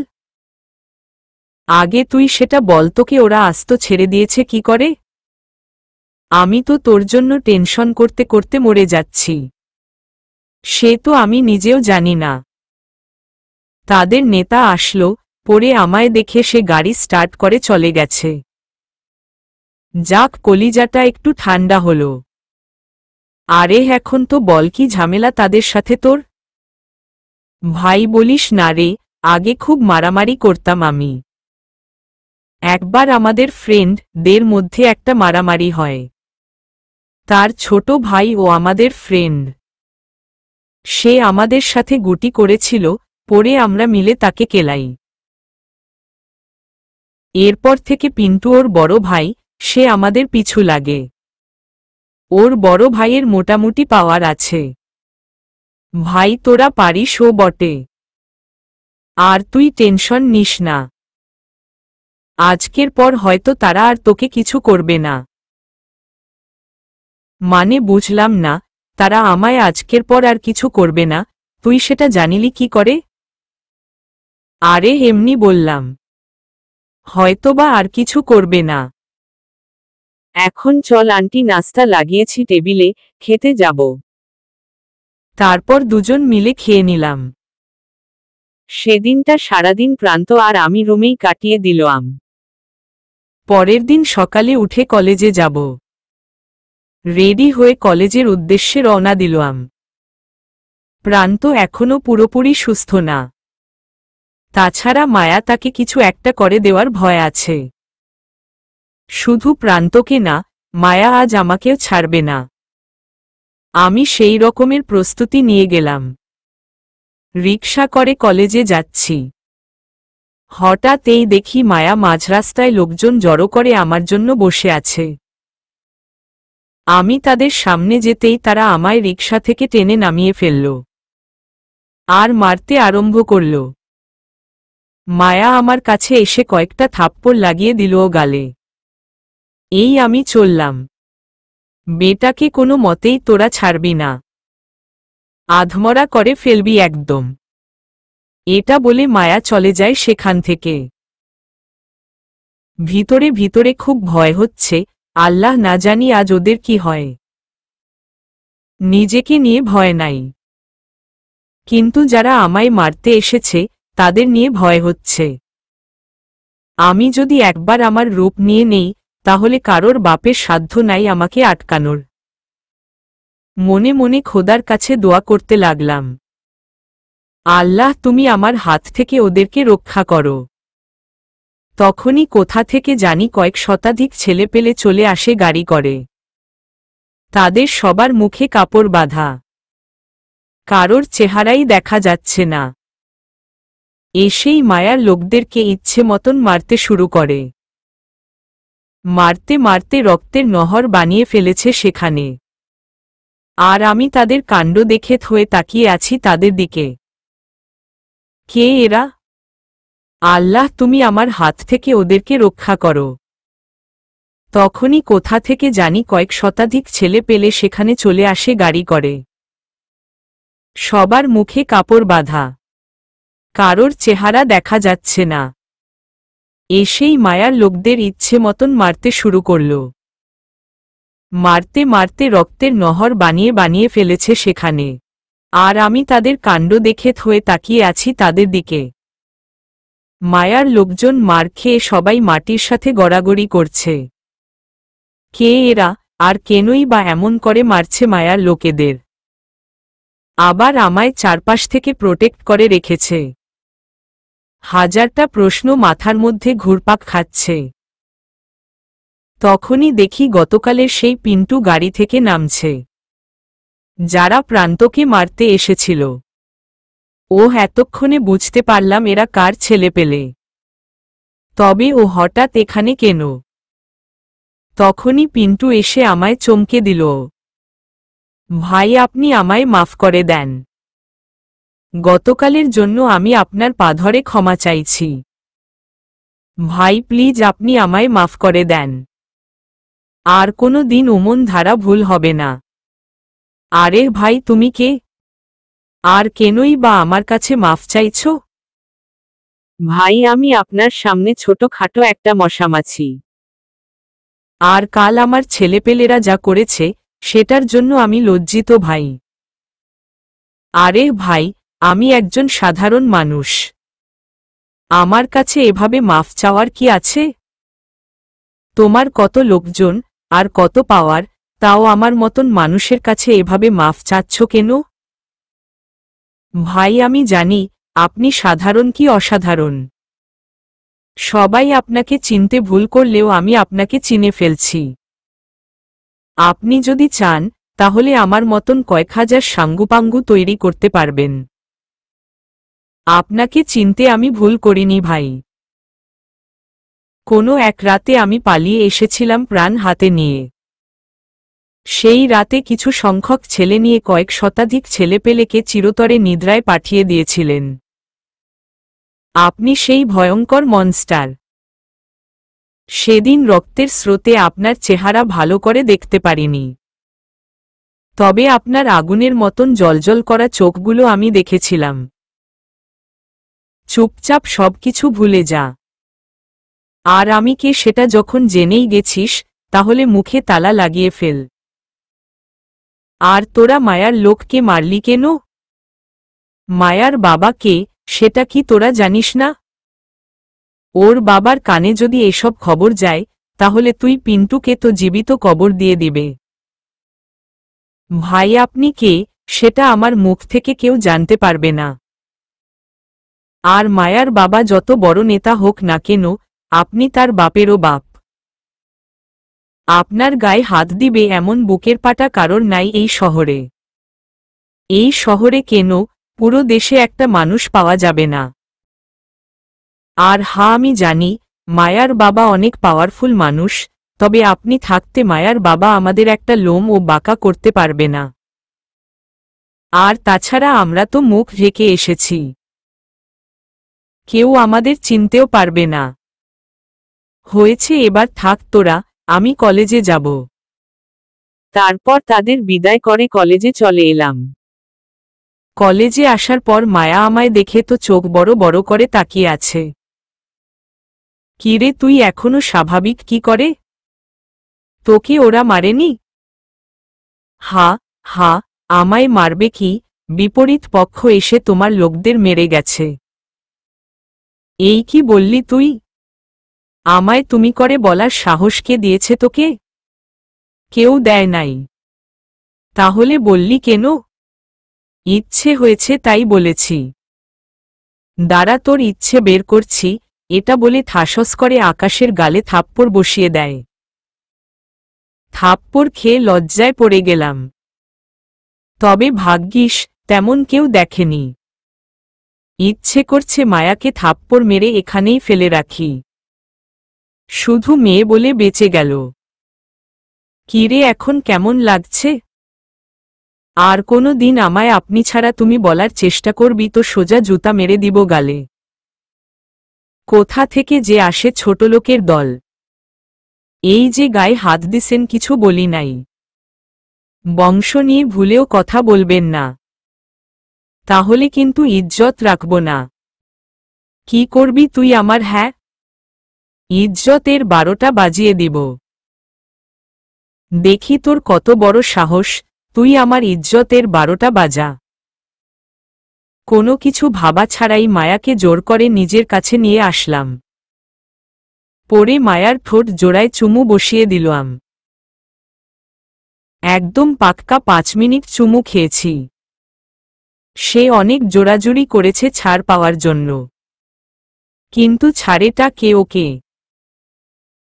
আগে তুই সেটা বল, তোকে ওরা আস্ত ছেড়ে দিয়েছে কি করে? আমি তো তোর জন্য টেনশন করতে করতে মরে যাচ্ছি। সে তো আমি নিজেও জানি না। তাদের নেতা আসলো, পরে আমায় দেখে সে গাড়ি স্টার্ট করে চলে গেছে। যাক, কলিজাটা একটু ঠান্ডা হলো। আরে এখন তো বল, কি ঝামেলা তাদের সাথে তোর? ভাই বলিস না রে, আগে খুব মারামারি করতাম আমি। একবার আমাদের ফ্রেন্ডদের মধ্যে একটা মারামারি হয়। তার ছোট ভাই ও আমাদের ফ্রেন্ড, সে আমাদের সাথে গুটি করেছিল, পরে আমরা মিলে তাকে কেলাই। এরপর থেকে পিন্টু ওর বড় ভাই, সে আমাদের পিছু লাগে। ওর বড় ভাইয়ের মোটামুটি পাওয়ার আছে। ভাই তোরা পারিস ও বটে। আর তুই টেনশন নিস না, আজকের পর হয়তো তারা আর তোকে কিছু করবে না। মানে বুঝলাম না, তারা আমায় আজকের পর আর কিছু করবে না, তুই সেটা জানিলি কি করে? আরে এমনি বললাম, হয়তোবা আর কিছু করবে না। এখন চল আন্টি, নাস্তা লাগিয়েছি টেবিলে, খেতে যাব। তারপর দুজন মিলে খেয়ে নিলাম। সেদিনটা সারাদিন প্রান্ত আর আমি রুমেই কাটিয়ে দিলাম। পরের দিন সকালে উঠে কলেজে যাব। রেডি হয়ে কলেজের উদ্দেশ্যে রওনা দিলাম। প্রান্ত এখনো পুরোপুরি সুস্থ না। তাছাড়া মায়া তাকে কিছু একটা করে দেওয়ার ভয় আছে। শুধু প্রান্তকে না, মায়া আজ আমাকেও ছাড়বে না। আমি সেই রকমের প্রস্তুতি নিয়ে গেলাম। রিকশা করে কলেজে যাচ্ছি। হঠাৎ এই দেখি মায়া মাঝরাস্তায় লোকজন জড়ো করে আমার জন্য বসে আছে। আমি তাদের সামনে যেতেই তারা আমায় রিকশা থেকে টেনে নামিয়ে ফেলল আর মারতে আরম্ভ করল। মায়া আমার কাছে এসে কয়েকটা থাপ্পড় লাগিয়ে দিল ও গালে। এই আমি চললাম, বেটাকে কোনো মতেই তোরা ছাড়বি না, আধমরা করে ফেলবি একদম। এটা বলে মায়া চলে যায় সেখান থেকে। ভিতরে ভিতরে খুব ভয় হচ্ছে, আল্লাহ না জানি আজ ওদের কি হয়। নিজেকে নিয়ে ভয় নাই, কিন্তু যারা আমায় মারতে এসেছে তাদের নিয়ে ভয় হচ্ছে। আমি যদি একবার আমার রূপ নিয়ে নেই, তাহলে কারোর বাপের সাধ্য নাই আমাকে আটকানোর। মনে মনে খোদার কাছে দোয়া করতে লাগলাম, আল্লাহ তুমি আমার হাত থেকে ওদেরকে রক্ষা করো। তখনই কোথা থেকে জানি কয়েক শতাধিক ছেলেপেলে চলে আসে গাড়ি করে। তাদের সবার মুখে কাপড় বাঁধা, কারোর চেহারাই দেখা যাচ্ছে না। এসেই মায়ার লোকদেরকে ইচ্ছে মতন মারতে শুরু করে। মারতে মারতে রক্তের নহর বানিয়ে ফেলেছে সেখানে। আর আমি তাদের কাণ্ড দেখে থয়ে তাকিয়ে আছি তাদের দিকে। কে এরা? আল্লাহ তুমি আমার হাত থেকে ওদেরকে রক্ষা করো। তখনই কোথা থেকে জানি কয়েক শতাধিক ছেলে পেলে সেখানে চলে আসে গাড়ি করে। সবার মুখে কাপড় বাঁধা, কারোর চেহারা দেখা যাচ্ছে না। এসেই মায়ার লোকদের ইচ্ছে মতন মারতে শুরু করল। মারতে মারতে রক্তের নহর বানিয়ে বানিয়ে ফেলেছে সেখানে। আর আমি তাদের কাণ্ড দেখে থয়ে তাকিয়ে আছি তাদের দিকে। মায়ার লোকজন মার খেয়ে সবাই মাটির সাথে গড়াগড়ি করছে। কে এরা, আর কেনই বা এমন করে মারছে মায়ার লোকেদের? আবার আমায় চারপাশ থেকে প্রোটেক্ট করে রেখেছে। হাজারটা প্রশ্ন মাথার মধ্যে ঘুরপাক খাচ্ছে। তখনই দেখি গতকালের সেই পিন্টু গাড়ি থেকে নামছে, যারা প্রান্তকে মারতে এসেছিল। ও এতক্ষণে বুঝতে পারলাম এরা কার ছেলেপেলে। তবে ও হঠাৎ এখানে কেন? তখনই পিন্টু এসে আমায় চমকে দিল, ভাই আপনি আমায় মাফ করে দেন। গতকালের জন্য আমি আপনার পা ধরে ক্ষমা চাইছি। ভাই প্লিজ আপনি আমায় মাফ করে দেন। আর কোনো দিন ওমন ধারা ভুল হবে না। আরে ভাই তুমি কে? আর কেনই বা আমার কাছে মাফ চাইছো? ভাই আমি আপনার সামনে ছোটখাটো একটা মশামাছি। আর কাল আমার ছেলেপেলেরা যা করেছে সেটার জন্য আমি লজ্জিত ভাই। আরে ভাই, আমি একজন সাধারণ মানুষ। আমার কাছে এভাবে মাফ চাওয়ার কি আছে? তোমার কত লোকজন আর কত পাওয়ার, তাও আমার মতন মানুষের কাছে এভাবে মাফ চাচ্ছ কেন? ভাই আমি জানি আপনি সাধারণ কি অসাধারণ। সবাই আপনাকে চিনতে ভুল করলেও আমি আপনাকে চিনে ফেলছি। আপনি যদি চান তাহলে আমার মতন কয়েক হাজার সাঙ্গুপাঙ্গু তৈরি করতে পারবেন। আপনাকে চিনতে আমি ভুল করিনি ভাই। কোনো এক রাতে আমি পালিয়ে এসেছিলাম প্রাণ হাতে নিয়ে। সেই রাতে কিছু সংখ্যক ছেলে নিয়ে কয়েক শতাধিক ছেলেপেলেকে চিরতরে নিদ্রায় পাঠিয়ে দিয়েছিলেন। আপনি সেই ভয়ঙ্কর মনস্টার। সেদিন রক্তের স্রোতে আপনার চেহারা ভালো করে দেখতে পারিনি, তবে আপনার আগুনের মতন জ্বলজ্বল করা চোখগুলো আমি দেখেছিলাম। চুপচাপ সবকিছু ভুলে যা। আর আমি কে সেটা যখন জেনেই গেছিস তাহলে মুখে তালা লাগিয়ে ফেল। আর তোরা মায়ার লোককে মারলি কেন? মায়ার বাবা কে সেটা কি তোরা জানিস না? ওর বাবার কানে যদি এসব খবর যায় তাহলে তুই পিন্টুকে তো জীবিত কবর দিয়ে দিবে। ভাই আপনি কে সেটা আমার মুখ থেকে কেউ জানতে পারবে না। আর মায়ার বাবা যত বড় নেতা হোক না কেন, আপনি তার বাপেরও বাপ। আপনার গায়ে হাত দিবে এমন বুকের পাটা কারোর নাই এই শহরে। এই শহরে কেন, পুরো দেশে একটা মানুষ পাওয়া যাবে না। আর হ্যাঁ আমি জানি মায়ার বাবা অনেক পাওয়ারফুল মানুষ, তবে আপনি থাকতে মায়ার বাবা আমাদের একটা লোম ও বাঁকা করতে পারবে না। আর তাছাড়া আমরা তো মুখ ঢেকে এসেছি, কেউ আমাদের চিনতেও পারবে না। হয়েছে এবার থাক তোরা, আমি কলেজে যাব। তারপর তাদের বিদায় করে কলেজে চলে এলাম। কলেজে আসার পর মায়া আমায় দেখে তো চোখ বড় বড় করে তাকিয়ে আছে। কিরে তুই এখনো স্বাভাবিক কি করে? তোকে ওরা মারেনি? হা হা, আমায় মারবে কি, বিপরীত পক্ষ এসে তোমার লোকদের মেরে গেছে। এই কি বললি তুই? আমায় তুমি করে বলার সাহস কে দিয়েছে তোকে? কেউ দেয় নাই। তাহলে বললি কেন? ইচ্ছে হয়েছে তাই বলেছি। দাঁড়া তোর ইচ্ছে বের করছি, এটা বলে ঠাসস করে আকাশের গালে থাপ্পড় বসিয়ে দেয়। থাপ্পড় খেয়ে লজ্জায় পড়ে গেলাম। তবে ভাগ্যিস তেমন কেউ দেখেনি। ইচ্ছে করছে মায়াকে থাপ্পড় মেরে এখানেই ফেলে রাখি। শুধু মেয়ে বলে বেঁচে গেল। কিরে এখন কেমন লাগছে? আর কোনো দিন আমায় আপনি ছাড়া তুমি বলার চেষ্টা করবি তো সোজা জুতা মেরে দিব গালে। কোথা থেকে যে আসে ছোটলোকের দল। এই যে গায়ে হাত দিছেন কিছু বলি নাই। বংশ নিয়ে ভুলেও কথা বলবেন না, তাহলে কিন্তু ইজ্জত রাখব না। কি করবি তুই আমার? হ্যাঁ, ইজ্জতের 12টা বাজিয়ে দিব। দেখি তোর কত বড় সাহস, তুই আমার ইজ্জতের 12টা বাজা। কোনো কিছু ভাবা ছাড়াই মায়াকে জোর করে নিজের কাছে নিয়ে আসলাম। পরে মায়ার ঠোঁট জোড়ায় চুমু বসিয়ে দিলাম। একদম পাক্কা 5 মিনিট চুমু খেয়েছি। সে অনেক জোরাজুরি করেছে ছাড় পাওয়ার জন্য, কিন্তু ছাড়েটা কে ওকে।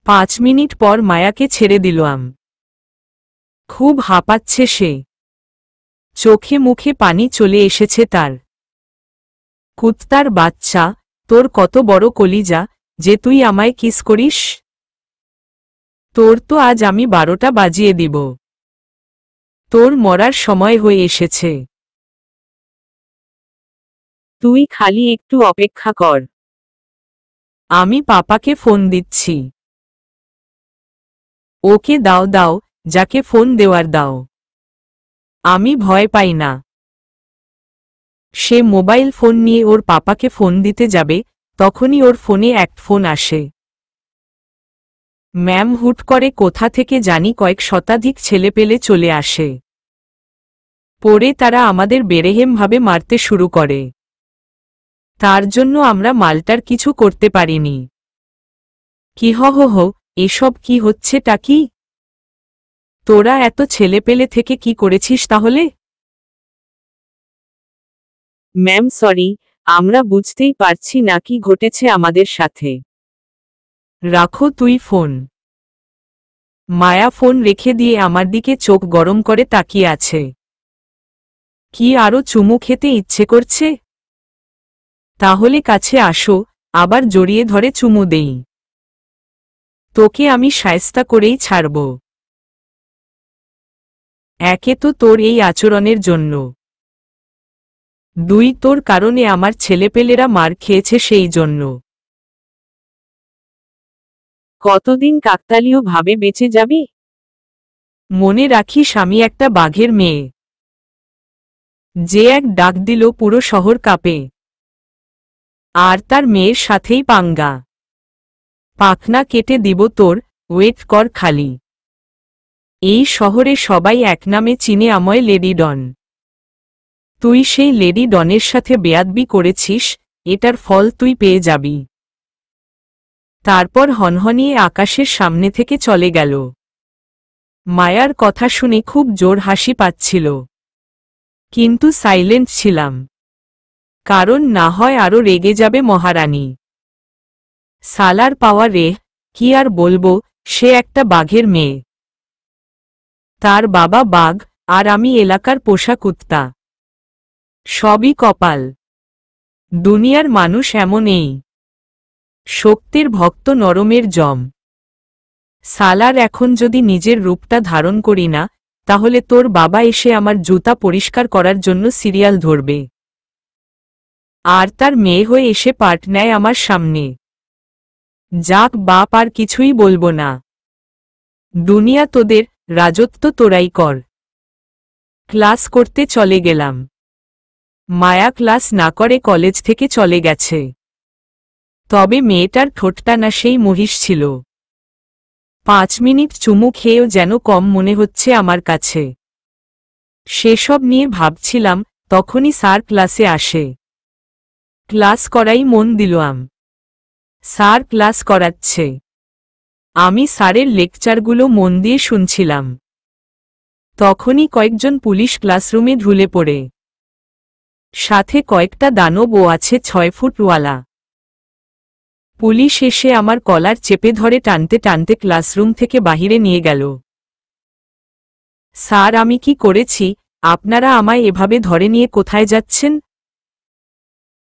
5 মিনিট পর মায়াকে ছেড়ে দিলাম। খুব হাঁপাচ্ছে সে, চোখে মুখে পানি চলে এসেছে তার। কুত্তার বাচ্চা, তোর কত বড় কলিজা যে তুই আমায় কিস করিস? তোর তো আজ আমি 12টা বাজিয়ে দিব। তোর মরার সময় হয়ে এসেছে। তুই খালি একটু অপেক্ষা কর। আমি পাপাকে ফোন দিচ্ছি। ওকে দাও দাও, যাকে ফোন দেওয়ার দাও। আমি ভয় পাই না। সে মোবাইল ফোন নিয়ে ওর পাপাকে ফোন দিতে যাবে, তখনই ওর ফোনে এক ফোন আসে। ম্যাম হুট করে কোথা থেকে জানি কয়েক শতাধিক ছেলেপেলে চলে আসে। পরে তারা আমাদের বেরেহেমভাবে মারতে শুরু করে। তার জন্য আমরা মালটার কিছু করতে পারিনি। কি হো, এসব কি হচ্ছেটা কি? তোরা এত ছেলেপেলে থেকে কি করেছিস তাহলে? ম্যাম সরি, আমরা বুঝতেই পারছি না কি ঘটেছে আমাদের সাথে। রাখো তুই ফোন। মায়া ফোন রেখে দিয়ে আমার দিকে চোখ গরম করে তাকিয়ে আছে। কি আরো চুমু খেতে ইচ্ছে করছে? তাহলে কাছে আসো, আবার জড়িয়ে ধরে চুমু দেই। তোকে আমি শায়েস্তা করেই ছাড়ব। একে তো তোর এই আচরণের জন্য, দুই তোর কারণে আমার ছেলেপেলেরা মার খেয়েছে সেই জন্য। কতদিন কাকতালীয় ভাবে বেঁচে যাবি? মনে রাখিস আমি একটা বাঘের মেয়ে। যে এক ডাক দিল পুরো শহর কাঁপে। আর তার মেয়ের সাথেই পাঙ্গা। পাখনা কেটে দিব তোর, ওয়েট কর খালি। এই শহরে সবাই এক নামে চিনে আমায় লেডি ডন। তুই সেই লেডি ডনের সাথে বেয়াদবি করেছিস, এটার ফল তুই পেয়ে যাবি। তারপর হনহনিয়ে আকাশের সামনে থেকে চলে গেল। মায়ার কথা শুনে খুব জোর হাসি পাচ্ছিল, কিন্তু সাইলেন্ট ছিলাম। কারণ না হয় আরো রেগে যাবে মহারানী। সালার পাওয়া রে, কি আর বলবো, সে একটা বাঘের মেয়ে। তার বাবা বাঘ, আর আমি এলাকার পোষা কুত্তা। সবই কপাল। দুনিয়ার মানুষ এমনই। শক্তির ভক্ত নরমের জম। সালার এখন যদি নিজের রূপটা ধারণ করি না, তাহলে তোর বাবা এসে আমার জুতা পরিষ্কার করার জন্য সিরিয়াল ধরবে। আর তার মেয়ে হয়ে এসে পার্ট নেয় আমার সামনে। যাক বাপ, আর কিছুই বলবো না। দুনিয়া তোদের, রাজত্ব তোরাই কর। ক্লাস করতে চলে গেলাম। মায়া ক্লাস না করে কলেজ থেকে চলে গেছে। তবে মেয়েটার ঠোঁটটা না সেই মহিষ ছিল। 5 মিনিট চুমু খেয়েও যেন কম মনে হচ্ছে আমার কাছে। সেসব নিয়ে ভাবছিলাম, তখনই স্যার ক্লাসে আসে। ক্লাস করাই মন দিলাম। স্যার ক্লাস করাচ্ছে। আমি স্যারের লেকচারগুলো মন দিয়ে শুনছিলাম। তখনই কয়েকজন পুলিশ ক্লাসরুমে ঢুলে পড়ে। সাথে কয়েকটা দানবও আছে 6 ফুটওয়ালা। পুলিশ এসে আমার কলার চেপে ধরে টানতে টানতে ক্লাসরুম থেকে বাহিরে নিয়ে গেল। স্যার আমি কি করেছি, আপনারা আমায় এভাবে ধরে নিয়ে কোথায় যাচ্ছেন?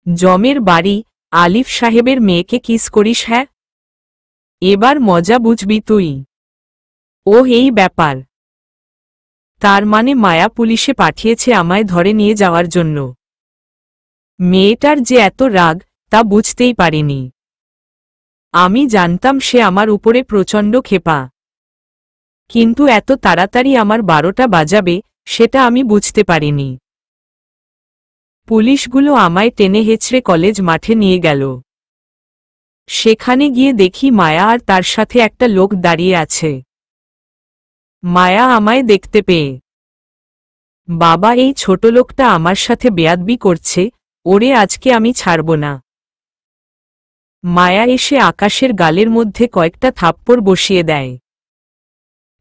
জমের বাড়ি, আলিফ সাহেবের মেয়েকে কিস করিস? হ্যাঁ, এবার মজা বুঝবি তুই। ও এই ব্যাপার। তার মানে মায়া পুলিশে পাঠিয়েছে আমায় ধরে নিয়ে যাওয়ার জন্য। মেয়েটার যে এত রাগ, তা বুঝতেই পারিনি। আমি জানতাম সে আমার উপরে প্রচণ্ড ক্ষেপা। কিন্তু এত তাড়াতাড়ি আমার 12টা বাজাবে, সেটা আমি বুঝতে পারিনি। পুলিশগুলো আমায় টেনে হেঁচড়ে কলেজ মাঠে নিয়ে গেল। সেখানে গিয়ে দেখি মায়া আর তার সাথে একটা লোক দাঁড়িয়ে আছে। মায়া আমায় দেখতে পেয়ে, বাবা এই ছোট লোকটা আমার সাথে বেয়াদবি করছে, ওরে আজকে আমি ছাড়ব না। মায়া এসে আকাশের গালের মধ্যে কয়েকটা থাপ্পড় বসিয়ে দেয়।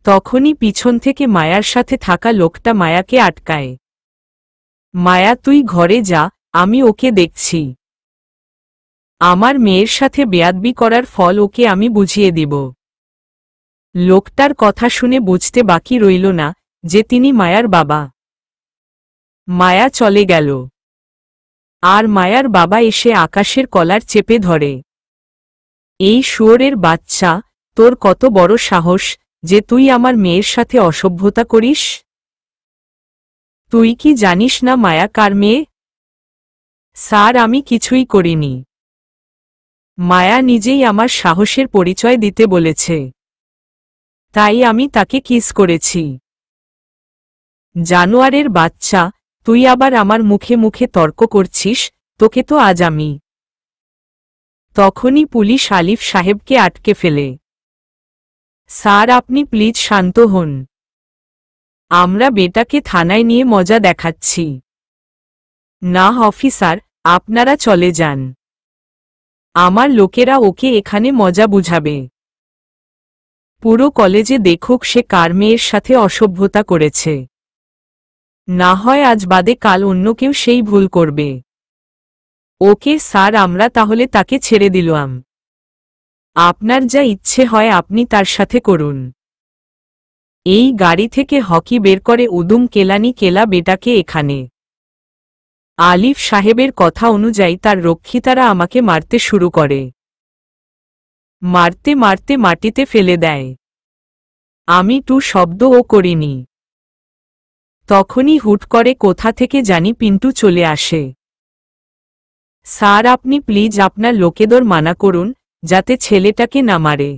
তখনই পিছন থেকে মায়ার সাথে থাকা লোকটা মায়াকে আটকায়। মায়া তুই ঘরে যা, আমি ওকে দেখছি। আমার মেয়ের সাথে বেয়াদবি করার ফল ওকে আমি বুঝিয়ে দিব। লোকটার কথা শুনে বুঝতে বাকি রইল না যে তিনি মায়ার বাবা। মায়া চলে গেল। আর মায়ার বাবা এসে আকাশের কলার চেপে ধরে। এই শুয়োরের বাচ্চা, তোর কত বড় সাহস যে তুই আমার মেয়ের সাথে অসভ্যতা করিস? তুই কি জানিস না মায়া কার মেয়ে? স্যার আমি কিছুই করিনি। মায়া নিজেই আমার সাহসের পরিচয় দিতে বলেছে। তাই আমি তাকে কিস করেছি। জানোয়ারের বাচ্চা, তুই আবার আমার মুখে মুখে তর্ক করছিস, তোকে তো আজ আমি। তখনই পুলিশ আলিফ সাহেবকে আটকে ফেলে। স্যার, আপনি প্লিজ শান্ত হন। আমরা বেটাকে থানায় নিয়ে মজা দেখাচ্ছি। না অফিসার, আপনারা চলে যান। আমার লোকেরা ওকে এখানে মজা বুঝাবে। পুরো কলেজে দেখুক সে কার মেয়ের সাথে অসভ্যতা করেছে। না হয় আজ বাদে কাল অন্য কেউ সেই ভুল করবে। ওকে স্যার, আমরা তাহলে তাকে ছেড়ে দিলাম। আপনার যা ইচ্ছে হয় আপনি তার সাথে করুন। এই গাড়ি থেকে হকি বের করে উদুম কেলানি কেলা বেটাকে এখানে। আলিফ সাহেবের কথা অনুযায়ী তার রক্ষিতারা আমাকে মারতে শুরু করে। মারতে মারতে মাটিতে ফেলে দেয়। আমি টু শব্দও করিনি। তখনই হুট করে কোথা থেকে জানি পিন্টু চলে আসে। স্যার, আপনি প্লিজ আপনার লোকেদের মানা করুন যাতে ছেলেটাকে না মারে।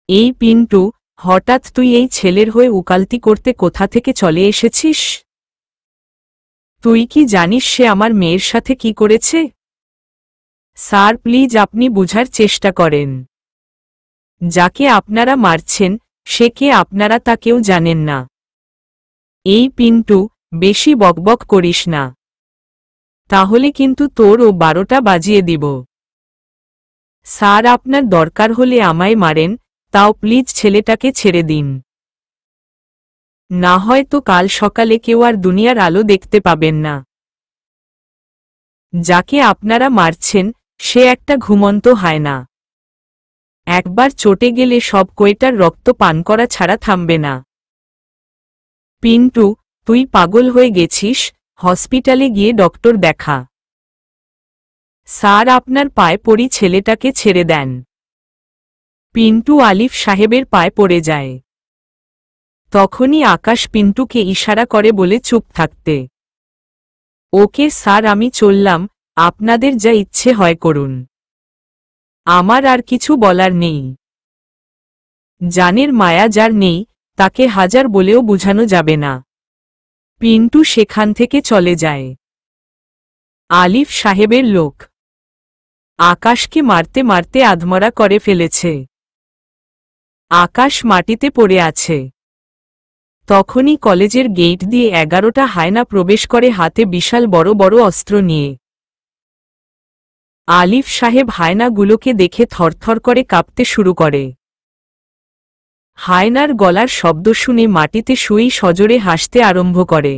এই পিন্টু, হঠাৎ তুই এই ছেলের হয়ে উকালতি করতে কোথা থেকে চলে এসেছিস? তুই কি জানিস সে আমার মেয়ের সাথে কি করেছে? স্যার, প্লিজ আপনি বুঝার চেষ্টা করেন। যাকে আপনারা মারছেন সে কে আপনারা তা কেউ জানেন না। এই পিন্টু, বেশি বকবক করিস না, তাহলে কিন্তু তোর ও 12টা বাজিয়ে দিব। স্যার, আপনার দরকার হলে আমায় মারেন, তাও প্লিজ ছেলেটাকে ছেড়ে দিন। না হয় তো কাল সকালে কেউ আর দুনিয়ার আলো দেখতে পাবেন না। যাকে আপনারা মারছেন সে একটা ঘুমন্ত হায়না। একবার চটে গেলে সব কয়টার রক্ত পান করা ছাড়া থামবে না। পিন্টু, তুই পাগল হয়ে গেছিস, হসপিটালে গিয়ে ডক্টর দেখা। স্যার, আপনার পায়ে পড়ি, ছেলেটাকে ছেড়ে দেন। পিন্টু আলিফ সাহেবের পায়ে পড়ে যায়। তখনই আকাশ পিন্টুকে ইশারা করে বলে চুপ থাকতে। ওকে স্যার, আমি চললাম, আপনাদের যা ইচ্ছে হয় করুন। আমার আর কিছু বলার নেই। জানের মায়া যার নেই তাকে হাজার বলেও বুঝানো যাবে না। পিন্টু সেখান থেকে চলে যায়। আলিফ সাহেবের লোক আকাশকে মারতে মারতে আধমরা করে ফেলেছে। আকাশ মাটিতে পড়ে আছে। তখনই কলেজের গেট দিয়ে 11টা হায়না প্রবেশ করে হাতে বিশাল বড় বড় অস্ত্র নিয়ে। আলিফ সাহেব হায়নাগুলোকে দেখে থরথর করে কাঁপতে শুরু করে। হায়নার গলার শব্দ শুনে মাটিতে শুয়েই সজোরে হাসতে আরম্ভ করে।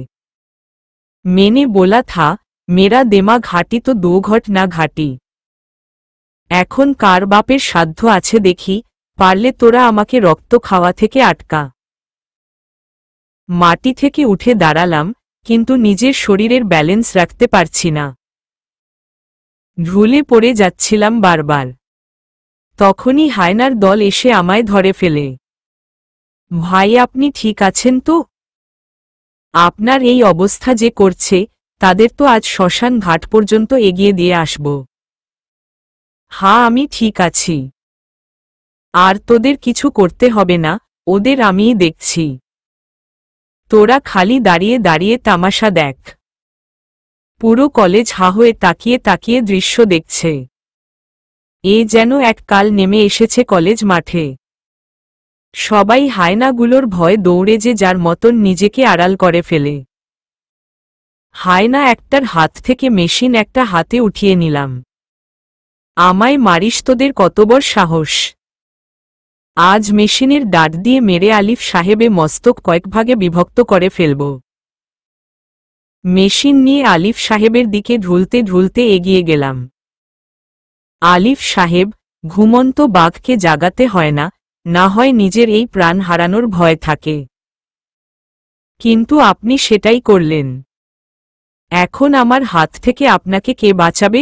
মেনে बोला था मेरा दिमाग घाटी तो 2 घट ना घाटी। এখন কার বাপের সাধ্য আছে দেখি, পারলে তোরা আমাকে রক্ত খাওয়া থেকে আটকা। মাটি থেকে উঠে দাঁড়ালাম, কিন্তু নিজের শরীরের ব্যালেন্স রাখতে পারছি না। ঢুলে পড়ে যাচ্ছিলাম বারবার। তখনই হায়নার দল এসে আমায় ধরে ফেলে। ভাই, আপনি ঠিক আছেন তো? আপনার এই অবস্থা যে করছে তাদের তো আজ শ্মশান ঘাট পর্যন্ত এগিয়ে দিয়ে আসব। হ্যাঁ, আমি ঠিক আছি। আর তোদের কিছু করতে হবে না, ওদের আমিই দেখছি। তোরা খালি দাঁড়িয়ে দাঁড়িয়ে তামাশা দেখ। পুরো কলেজ হা হয়ে তাকিয়ে তাকিয়ে দৃশ্য দেখছে। এ যেন এক কাল নেমে এসেছে কলেজ মাঠে। সবাই হায়নাগুলোর ভয় দৌড়ে যে যার মতন নিজেকে আড়াল করে ফেলে। হায়না একটার হাত থেকে মেশিন একটা হাতে উঠিয়ে নিলাম। আমায় মারিস, তোদের কত বড় সাহস! আজ মেশিনের ডাট দিয়ে মেরে আলিফ সাহেবে মস্তক কয়েক ভাগে বিভক্ত করে ফেলব। মেশিন নিয়ে আলিফ সাহেবের দিকে ঢুলতে ঢুলতে এগিয়ে গেলাম। আলিফ সাহেব, ঘুমন্ত বাঘকে জাগাতে হয় না, না হয় নিজের এই প্রাণ হারানোর ভয় থাকে। কিন্তু আপনি সেটাই করলেন। এখন আমার হাত থেকে আপনাকে কে বাঁচাবে?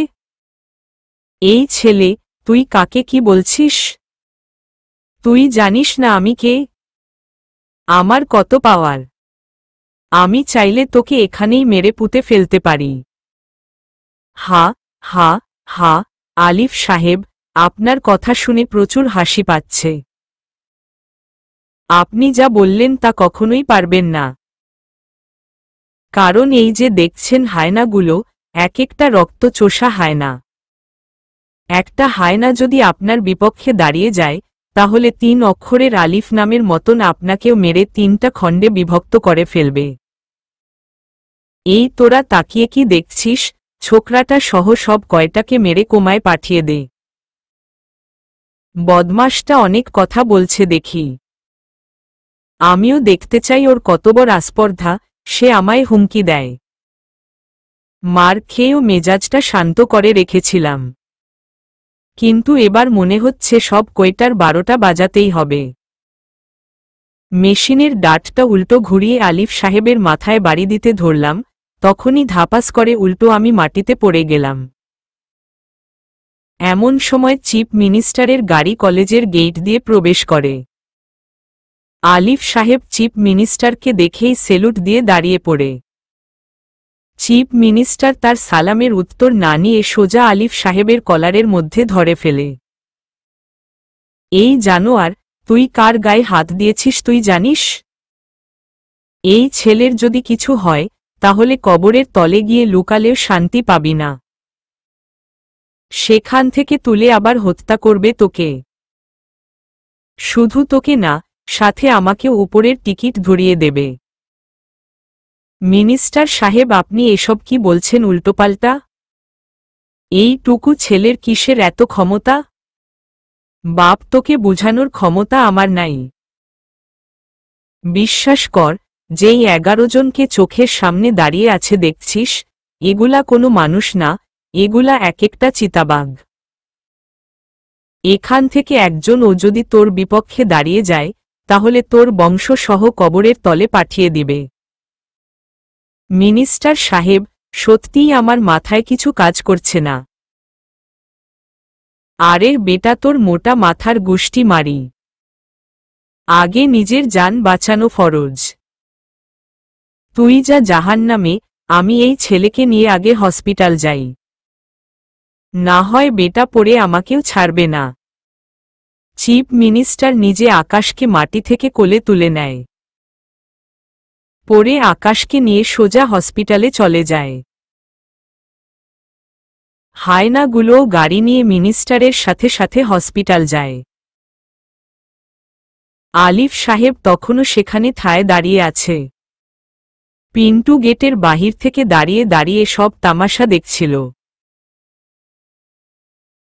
এই ছেলে, তুই কাকে কি বলছিস? তুই জানিস না আমি কে? আমার কত পাওয়ার! আমি চাইলে তোকে এখানেই মেরে পুঁতে ফেলতে পারি। হা হা হা! আলিফ সাহেব, আপনার কথা শুনে প্রচুর হাসি পাচ্ছে। আপনি যা বললেন তা কখনোই পারবেন না। কারণ এই যে দেখছেন হায়নাগুলো, এক একটা রক্তচোষা হায়না। একটা হায়না যদি আপনার বিপক্ষে দাঁড়িয়ে যায়, তাহলে 3 অক্ষরের আলিফ নামের মতন আপনাকেও মেরে 3টা খণ্ডে বিভক্ত করে ফেলবে। এই তোরা তাকিয়ে কি দেখছিস, ছোকরাটা সহ সব কয়টাকে মেরে কোমায় পাঠিয়ে দে। বদমাসটা অনেক কথা বলছে দেখি। আমিও দেখতে চাই ওর কত বড় আস্পর্ধা, সে আমায় হুমকি দেয়। মার খেয়েও মেজাজটা শান্ত করে রেখেছিলাম, কিন্তু এবার মনে হচ্ছে সব কয়টার 12টা বাজাতেই হবে। মেশিনের ডাটটা উল্টো ঘুরিয়ে আলিফ সাহেবের মাথায় বাড়ি দিতে ধরলাম, তখনই ধাপাস করে উল্টো আমি মাটিতে পড়ে গেলাম। এমন সময় চিফ মিনিস্টারের গাড়ি কলেজের গেট দিয়ে প্রবেশ করে। আলিফ সাহেব চিফ মিনিস্টারকে দেখেই সেলুট দিয়ে দাঁড়িয়ে পড়ে। চিফ মিনিস্টার তার সালামের উত্তর না নিয়ে সোজা আলিফ সাহেবের কলারের মধ্যে ধরে ফেলে। এই জানোয়ার, তুই কার গায়ে হাত দিয়েছিস তুই জানিস? এই ছেলের যদি কিছু হয়, তাহলে কবরের তলে গিয়ে লুকালেও শান্তি পাবি না। সেখান থেকে তুলে আবার হত্যা করবে তোকে। শুধু তোকে না, সাথে আমাকেও উপরের টিকিট ধরিয়ে দেবে। মিনিস্টার সাহেব, আপনি এসব কি বলছেন উল্টোপাল্টা? এইটুকু ছেলের কিসের এত ক্ষমতা? বাপ, তোকে বোঝানোর ক্ষমতা আমার নাই। বিশ্বাস কর, যেই 11 জনকে চোখের সামনে দাঁড়িয়ে আছে দেখছিস, এগুলা কোনো মানুষ না, এগুলা এক একটা চিতাবাঘ। এখান থেকে একজনও যদি তোর বিপক্ষে দাঁড়িয়ে যায়, তাহলে তোর বংশ সহ কবরের তলে পাঠিয়ে দিবে। মিনিস্টার সাহেব, সত্যিই আমার মাথায় কিছু কাজ করছে না। আরে বেটা, তোর মোটা মাথার গুষ্টি মারি। আগে নিজের জান বাঁচানো ফরজ। তুই যা জাহান্নামে, আমি এই ছেলেকে নিয়ে আগে হসপিটাল যাই। না হয় বেটা পড়ে আমাকেও ছাড়বে না। চিফ মিনিস্টার নিজে আকাশকে মাটি থেকে কোলে তুলে নেয়। পরে আকাশকে নিয়ে সোজা হসপিটালে চলে যায়। হায়নাগুলোও গাড়ি নিয়ে মিনিস্টারের সাথে সাথে হসপিটাল যায়। আলিফ সাহেব তখনও সেখানে ঠায় দাঁড়িয়ে আছে। পিন্টু গেটের বাহির থেকে দাঁড়িয়ে দাঁড়িয়ে সব তামাশা দেখছিল।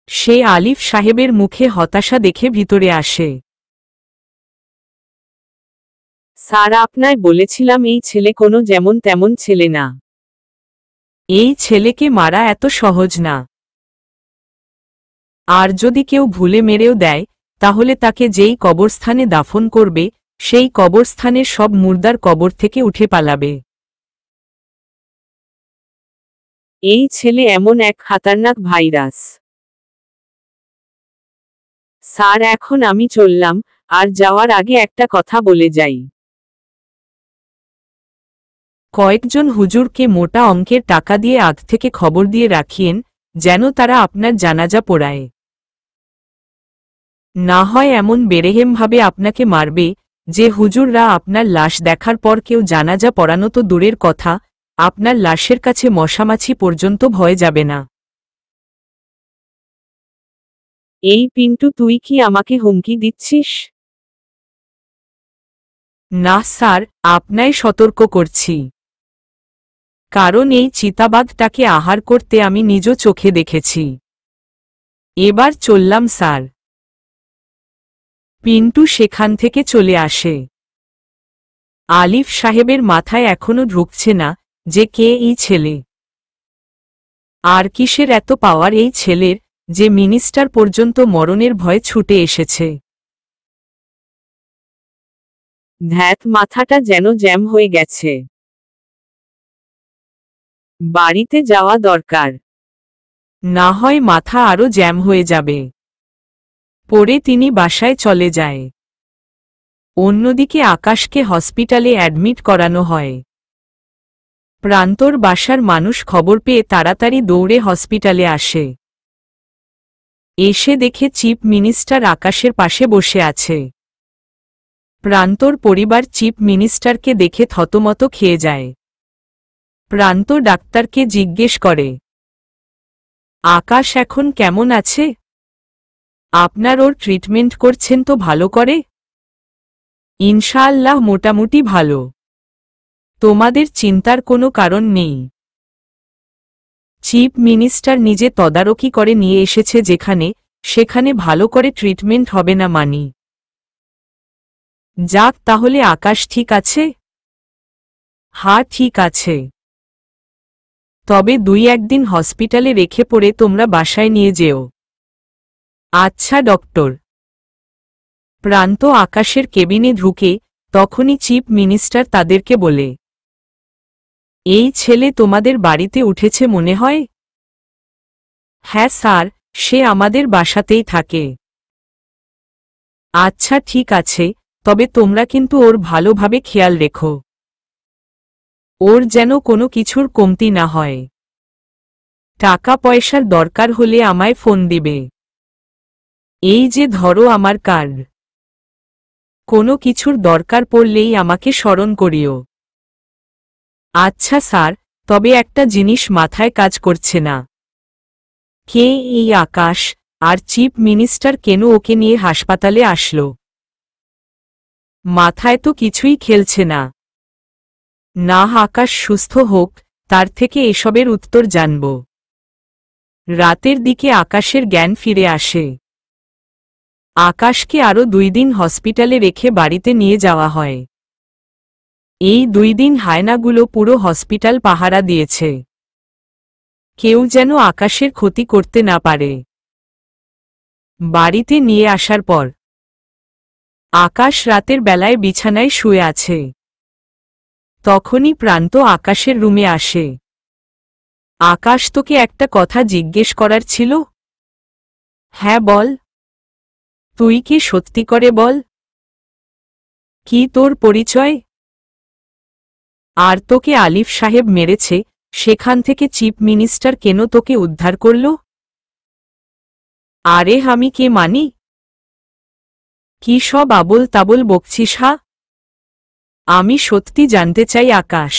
সে আলিফ সাহেবের মুখে হতাশা দেখে ভিতরে আসে। স্যার, আপনায় বলেছিলাম এই ছেলে কোনো যেমন তেমন ছেলে না। এই ছেলেকে মারা এত সহজ না। আর যদি কেউ ভুলে মেরেও দেয়, তাহলে তাকে যেই কবরস্থানে দাফন করবে, সেই কবরস্থানের সব মুর্দার কবর থেকে উঠে পালাবে। এই ছেলে এমন এক খাতারনাক ভাইরাস। স্যার, এখন আমি চললাম, আর যাওয়ার আগে একটা কথা বলে যাই। কয়েকজন হুজুরকে মোটা অঙ্কের টাকা দিয়ে আগ থেকে খবর দিয়ে রাখিয়েন, যেন তারা আপনার জানাজা পড়ায়। না হয় এমন বেরেহেমভাবে আপনাকে মারবে, যে হুজুররা আপনার লাশ দেখার পর কেউ জানাজা পড়ানো তো দূরের কথা, আপনার লাশের কাছে মশামাছি পর্যন্ত ভয় যাবে না। এই পিন্টু, তুই কি আমাকে হুমকি দিচ্ছিস? না স্যার, আপনায় সতর্ক করছি। কারণ এই চিতাবাঘটাকে আহার করতে আমি নিজ চোখে দেখেছি। এবার চললাম স্যার। পিন্টু সেখান থেকে চলে আসে। আলিফ সাহেবের মাথায় এখনো ঢুকছে না যে কে এই ছেলে, আর কিসের এত পাওয়ার এই ছেলের, যে মিনিস্টার পর্যন্ত মরণের ভয়ে ছুটে এসেছে। ধ্যাত, মাথাটা যেন জ্যাম হয়ে গেছে। বাড়িতে যাওয়া দরকার। না হয় মাথা আরও জ্যাম হয়ে যাবে। পরে তিনি বাসায় চলে যায়। অন্যদিকে আকাশকে হসপিটালে অ্যাডমিট করানো হয়। প্রান্তর বাসার মানুষ খবর পেয়ে তাড়াতাড়ি দৌড়ে হসপিটালে আসে। এসে দেখে চিফ মিনিস্টার আকাশের পাশে বসে আছে। প্রান্তর পরিবার চিফ মিনিস্টারকে দেখে থতমত খেয়ে যায়। প্রান্ত ডাক্তারকে জিজ্ঞেস করে, আকাশ এখন কেমন আছে? আপনার ওর ট্রিটমেন্ট করছেন তো ভালো করে? ইনশাআল্লাহ মোটামুটি ভালো। তোমাদের চিন্তার কোনো কারণ নেই। চিফ মিনিস্টার নিজে তদারকি করে নিয়ে এসেছে সেখানে ভালো করে ট্রিটমেন্ট হবে না মানি। যাক, তাহলে আকাশ ঠিক আছে? হ্যাঁ, ঠিক আছে। তবে 2-1 দিন হসপিটালে রেখে পড়ে তোমরা বাসায় নিয়ে যেও। আচ্ছা ডক্টর। প্রান্ত আকাশের কেবিনে ঢুকে তখনই চিফ মিনিস্টার তাদেরকে বলে, এই ছেলে তোমাদের বাড়িতে উঠেছে মনে হয়? হ্যাঁ স্যার, সে আমাদের বাসাতেই থাকে। আচ্ছা ঠিক আছে, তবে তোমরা কিন্তু ওর ভালোভাবে খেয়াল রেখো। ওর যেন কোনো কিছুর কমতি না হয়। টাকা পয়সার দরকার হলে আমায় ফোন দিবে। এই যে ধরো আমার কার্ড। কোনো কিছুর দরকার পড়লেই আমাকে স্মরণ করিও। আচ্ছা স্যার, তবে একটা জিনিস মাথায় কাজ করছে না। কে এই আকাশ, আর চিফ মিনিস্টার কেন ওকে নিয়ে হাসপাতালে আসলো? মাথায় তো কিছুই খেলছে না। না, আকাশ সুস্থ হোক, তার থেকে এসবের উত্তর জানব। রাতের দিকে আকাশের জ্ঞান ফিরে আসে। আকাশকে আরও 2 দিন হসপিটালে রেখে বাড়িতে নিয়ে যাওয়া হয়। এই 2 দিন হায়নাগুলো পুরো হসপিটাল পাহারা দিয়েছে। কেউ যেন আকাশের ক্ষতি করতে না পারে। বাড়িতে নিয়ে আসার পর আকাশ রাতের বেলায় বিছানায় শুয়ে আছে। তখনই প্রান্ত আকাশের রুমে আসে। আকাশ, তোকে একটা কথা জিজ্ঞেস করার ছিল। হ্যাঁ বল। তুই কি সত্যি করে বল। কি তোর পরিচয়? আর তোকে আলিফ সাহেব মেরেছে, সেখান থেকে চিফ মিনিস্টার কেন তোকে উদ্ধার করল? আরে আমি কে মানি? কি সব আবোল তাবোল বকছিস? আমি সত্যি জানতে চাই আকাশ।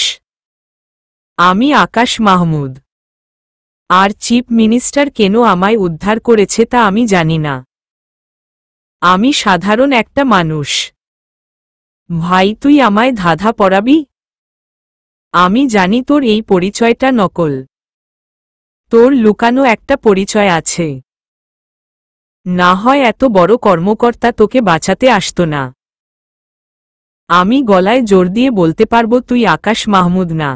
আমি আকাশ মাহমুদ। আর চিফ মিনিস্টার কেন আমায় উদ্ধার করেছে তা আমি জানি না। আমি সাধারণ একটা মানুষ। ভাই, তুই আমায় ধাঁধা পড়াবি? আমি জানি তোর এই পরিচয়টা নকল। তোর লুকানো একটা পরিচয় আছে। না হয় এত বড় কর্মকর্তা তোকে বাঁচাতে আসতো না। আমি গলায় জোর দিয়ে বলতে পারবো তুই আকাশ মাহমুদ না।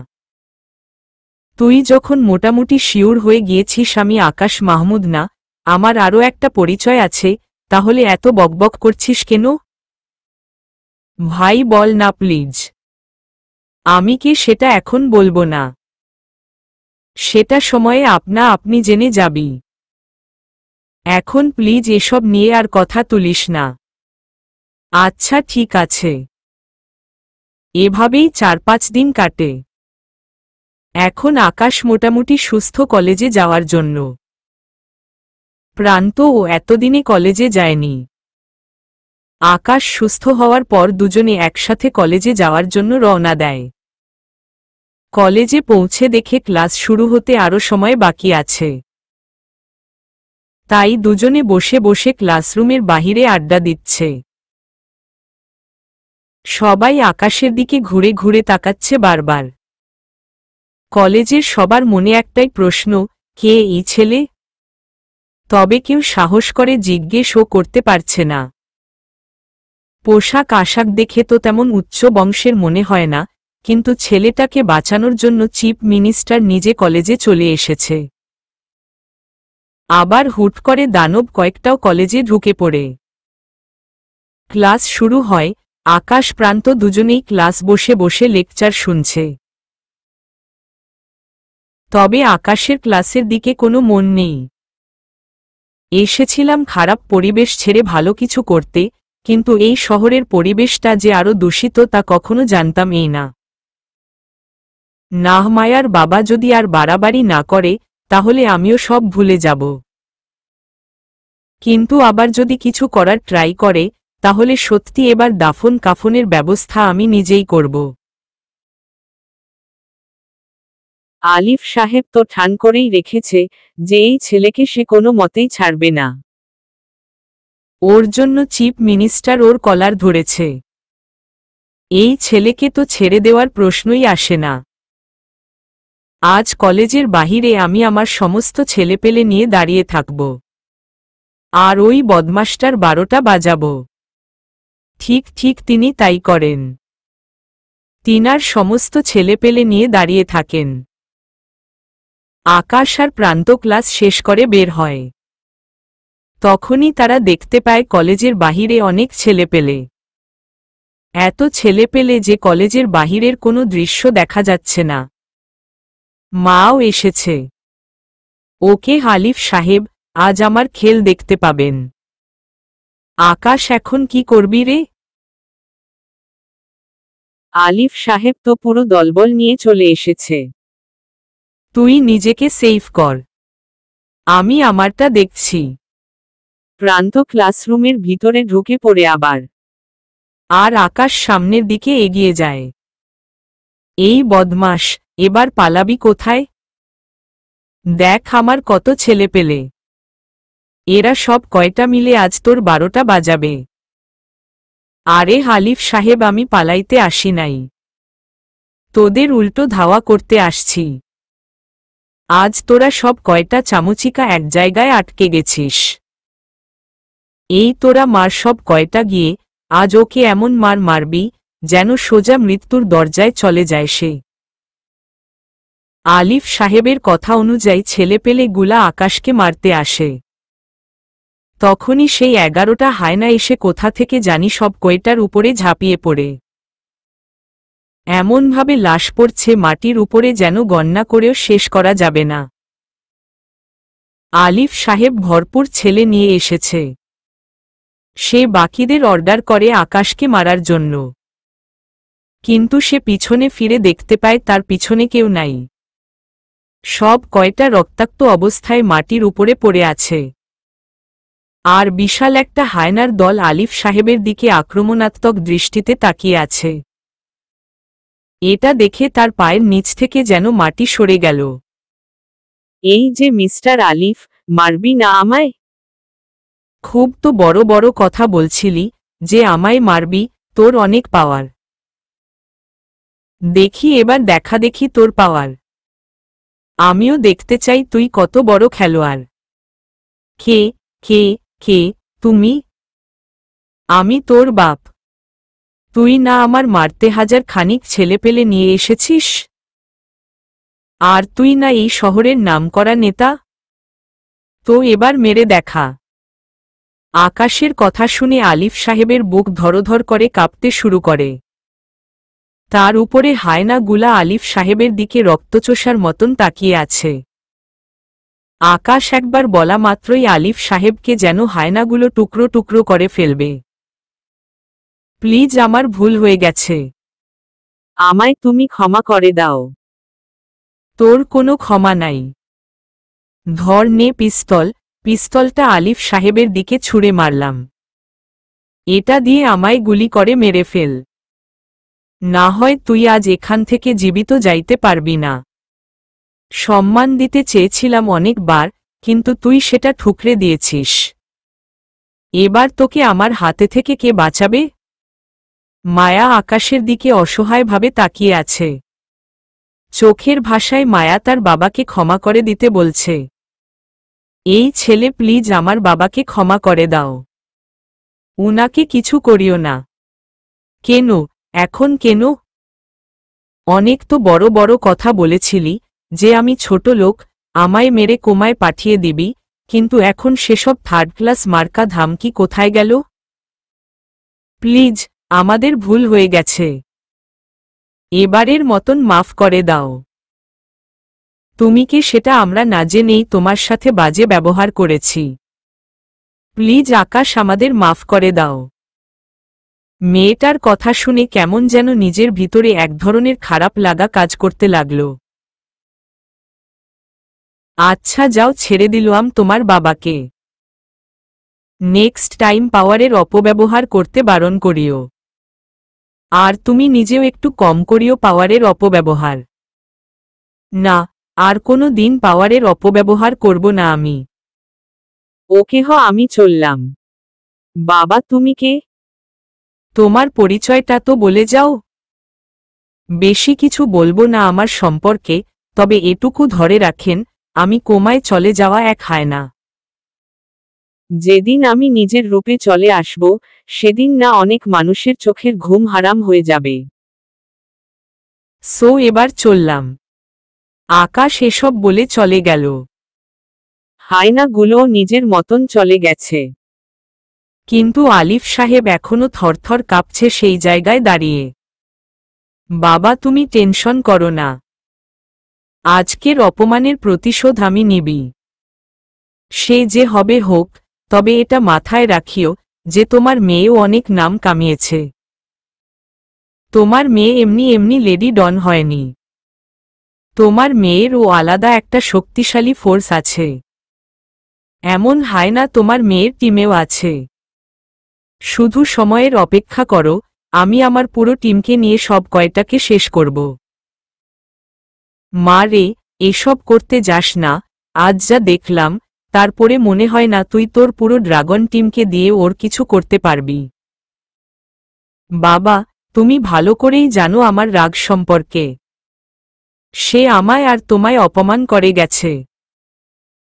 তুই যখন মোটামুটি শিওর হয়ে গিয়েছিস আমি আকাশ মাহমুদ না, আমার আরও একটা পরিচয় আছে, তাহলে এত বকবক করছিস কেন? ভাই বল না প্লিজ। আমি কি সেটা এখন বলবো না। সেটা সময়ে আপনি জেনে যাবি। এখন প্লিজ এসব নিয়ে আর কথা তুলিস না। আচ্ছা ঠিক আছে। এভাবেই 4-5 দিন কাটে। এখন আকাশ মোটামুটি সুস্থ কলেজে যাওয়ার জন্য। প্রান্ত ও এতদিনে কলেজে যায়নি। আকাশ সুস্থ হওয়ার পর দুজনে একসাথে কলেজে যাওয়ার জন্য রওনা দেয়। কলেজে পৌঁছে দেখে ক্লাস শুরু হতে আরও সময় বাকি আছে। তাই দুজনে বসে বসে ক্লাসরুমের বাহিরে আড্ডা দিচ্ছে। সবাই আকাশের দিকে ঘুরে ঘুরে তাকাচ্ছে বারবার। কলেজের সবার মনে একটাই প্রশ্ন, কে এই ছেলে? তবে কেউ সাহস করে জিজ্ঞেসও করতে পারছে না। পোশাক আশাক দেখে তো তেমন উচ্চ বংশের মনে হয় না, কিন্তু ছেলেটাকে বাঁচানোর জন্য চিফ মিনিস্টার নিজে কলেজে চলে এসেছে। আবার হুট করে দানব কয়েকটাও কলেজে ঢুকে পড়ে। ক্লাস শুরু হয়। আকাশ প্রান্ত দুজনেই ক্লাস বসে বসে লেকচার শুনছে। তবে আকাশের ক্লাসের দিকে কোনো মন নেই। এসেছিলাম খারাপ পরিবেশ ছেড়ে ভালো কিছু করতে, কিন্তু এই শহরের পরিবেশটা যে আরো দূষিত তা কখনো জানতাম না। নাহমায়ার বাবা যদি আর বাড়াবাড়ি না করে, তাহলে আমিও সব ভুলে যাব। কিন্তু আবার যদি কিছু করার ট্রাই করে, তাহলে সত্যি এবার দাফন কাফনের ব্যবস্থা আমি নিজেই করব। আলিফ সাহেব তো ঠান করেই রেখেছে যে এই ছেলেকে সে কোনো মতেই ছাড়বে না। ওর জন্য চিফ মিনিস্টার ওর কলার ধরেছে। এই ছেলেকে তো ছেড়ে দেওয়ার প্রশ্নই আসে না। আজ কলেজের বাহিরে আমি আমার সমস্ত ছেলেপেলে নিয়ে দাঁড়িয়ে থাকব, আর ওই বদমাসটার 12টা বাজাব। ঠিক ঠিক তিনি তাই করেন। তিনার সমস্ত ছেলেপেলে নিয়ে দাঁড়িয়ে থাকেন। আকাশ আর প্রান্ত ক্লাস শেষ করে বের হয়। তখনই তারা দেখতে পায় কলেজের বাহিরে অনেক ছেলেপেলে। এত ছেলেপেলে যে কলেজের বাহিরের কোনো দৃশ্য দেখা যাচ্ছে না। মাও এসেছে। ওকে আলিফ সাহেব, আজ আমার খেল দেখতে পাবেন। আকাশ এখন কি করবি রে? আলিফ সাহেব তো পুরো দলবল নিয়ে চলে এসেছে। তুই নিজেকে সেভ কর, আমি আমারটা দেখছি। প্রান্ত ক্লাসরুমের ভিতরে ঢুকে পড়ে আবার। আর আকাশ সামনের দিকে এগিয়ে যায়। এই বদমাস, এবার পালাবি কোথায়? দেখ আমার কত ছেলেপেলে। এরা সব কয়টা মিলে আজ তোর 12টা বাজাবে। আরে আলিফ সাহেব, আমি পালাইতে আসি নাই, তোদের উল্টো ধাওয়া করতে আসছি। আজ তোরা সব কয়টা চামচিকা এক জায়গায় আটকে গেছিস। এই তোরা মার সব কয়টা গিয়ে আজ ওকে এমন মার মারবি যেন সোজা মৃত্যুর দরজায় চলে যায় সে। আলিফ সাহেবের কথা অনুযায়ী ছেলেপেলে গুলা আকাশকে মারতে আসে। তখনই সেই 11টা হায়না এসে কোথা থেকে জানি সব কয়টার উপরে ঝাঁপিয়ে পড়ে। এমনভাবে লাশ পড়ছে মাটির উপরে যেন গণনা করেও শেষ করা যাবে না। আলিফ সাহেব ভরপুর ছেলে নিয়ে এসেছে। সে বাকিদের অর্ডার করে আকাশকে মারার জন্য। কিন্তু সে পিছনে ফিরে দেখতে পায় তার পিছনে কেউ নাই। সব কয়টা রক্তাক্ত অবস্থায় মাটির উপরে পড়ে আছে। আর বিশাল একটা হায়নার দল আলিফ সাহেবের দিকে আক্রমণাত্মক দৃষ্টিতে তাকিয়ে আছে। এটা দেখে তার পায়ের নিচ থেকে যেন মাটি সরে গেল। এই যে মিস্টার আলিফ, মারবি না আমায়? খুব তো বড় বড় কথা বলছিলি যে আমায় মারবি, তোর অনেক পাওয়ার। দেখি এবার দেখা দেখি তোর পাওয়ার। আমিও দেখতে চাই তুই কত বড় খেলোয়াড়। কে কে কে তুমি? আমি তোর বাপ। তুই না আমার মারতে হাজার খানিক ছেলেপেলে নিয়ে এসেছিস? আর তুই না এই শহরের নামকরা নেতা? তো এবার মেরে দেখা। আকাশের কথা শুনে আলিফ সাহেবের বুক ধরধর করে কাঁপতে শুরু করে। তার উপরে হায়নাগুলা আলিফ সাহেবের দিকে রক্তচোষার মতন তাকিয়ে আছে। আকাশ একবার বলা মাত্রই আলিফ সাহেবকে যেন হায়নাগুলো টুকরো টুকরো করে ফেলবে। প্লিজ, আমার ভুল হয়ে গেছে। আমায় তুমি ক্ষমা করে দাও। তোর কোনো ক্ষমা নাই। ধর নে পিস্তল। পিস্তলটা আলিফ সাহেবের দিকে ছুঁড়ে মারলাম। এটা দিয়ে আমায় গুলি করে মেরে ফেল। না হয় তুই আজ এখান থেকে জীবিত যাইতে পারবি না। সম্মান দিতে চেয়েছিলাম অনেকবার, কিন্তু তুই সেটা ঠুকরে দিয়েছিস। এবার তোকে আমার হাতে থেকে কে বাঁচাবে? মায়া আকাশের দিকে অসহায়ভাবে তাকিয়ে আছে। চোখের ভাষায় মায়া তার বাবাকে ক্ষমা করে দিতে বলছে। এই ছেলে, প্লিজ আমার বাবাকে ক্ষমা করে দাও। উনাকে কিছু করিও না। কেন? এখন কেন? অনেক তো বড় বড় কথা বলেছিলি যে আমি ছোট লোক, আমায় মেরে কোমায় পাঠিয়ে দিবি, কিন্তু এখন সেসব থার্ড ক্লাস মার্কা ধামকি কোথায় গেল? প্লিজ, আমাদের ভুল হয়ে গেছে। এবারের মতন মাফ করে দাও। তুমি কি সেটা আমরা না জেনেই তোমার সাথে বাজে ব্যবহার করেছি? প্লিজ আকাশ, আমাদের মাফ করে দাও। মেয়েটার কথা শুনে কেমন যেন নিজের ভিতরে এক ধরনের খারাপ লাগা কাজ করতে লাগল। আচ্ছা যাও, ছেড়ে দিলাম তোমার বাবাকে। নেক্সট টাইম পাওয়ারের অপব্যবহার করতে বারণ করিও। আর তুমি নিজেও একটু কম করিও পাওয়ারের অপব্যবহার। না, আর কোনো দিন পাওয়ারের অপব্যবহার করব না আমি। ওকে আমি চললাম। বাবা তুমি কে? তোমার পরিচয়টা তো বলে যাও। বেশি কিছু বলবো না আমার সম্পর্কে, তবে এটুকু ধরে রাখেন, আমি কোমায় চলে যাওয়া এক হায়না। যেদিন আমি নিজের রূপে চলে আসব, সেদিন না অনেক মানুষের চোখের ঘুম হারাম হয়ে যাবে। সো এবার চললাম। আকাশ এসব বলে চলে গেল। হায়নাগুলোও নিজের মতন চলে গেছে। কিন্তু আলিফ সাহেব এখনো থরথর কাঁপছে সেই জায়গায় দাঁড়িয়ে। বাবা তুমি টেনশন করো না। আজকের অপমানের প্রতিশোধ আমি নিবি। সে যে হবে হোক, তবে এটা মাথায় রাখিও যে তোমার মেয়েও অনেক নাম কামিয়েছে। তোমার মেয়ে এমনি এমনি লেডি ডন হয়নি। তোমার মেয়েরও আলাদা একটা শক্তিশালী ফোর্স আছে। এমন হায়না তোমার মেয়ের টিমেও আছে। শুধু সময়ের অপেক্ষা করো, আমি আমার পুরো টিমকে নিয়ে সব কয়টাকে শেষ করব। মা রে, এসব করতে যাস না, আজ যা দেখলাম, তারপরে মনে হয় না তুই তোর পুরো ড্রাগন টিমকে দিয়ে ওর কিছু করতে পারবি। বাবা, তুমি ভালো করেই জানো আমার রাগ সম্পর্কে। সে আমায় আর তোমায় অপমান করে গেছে।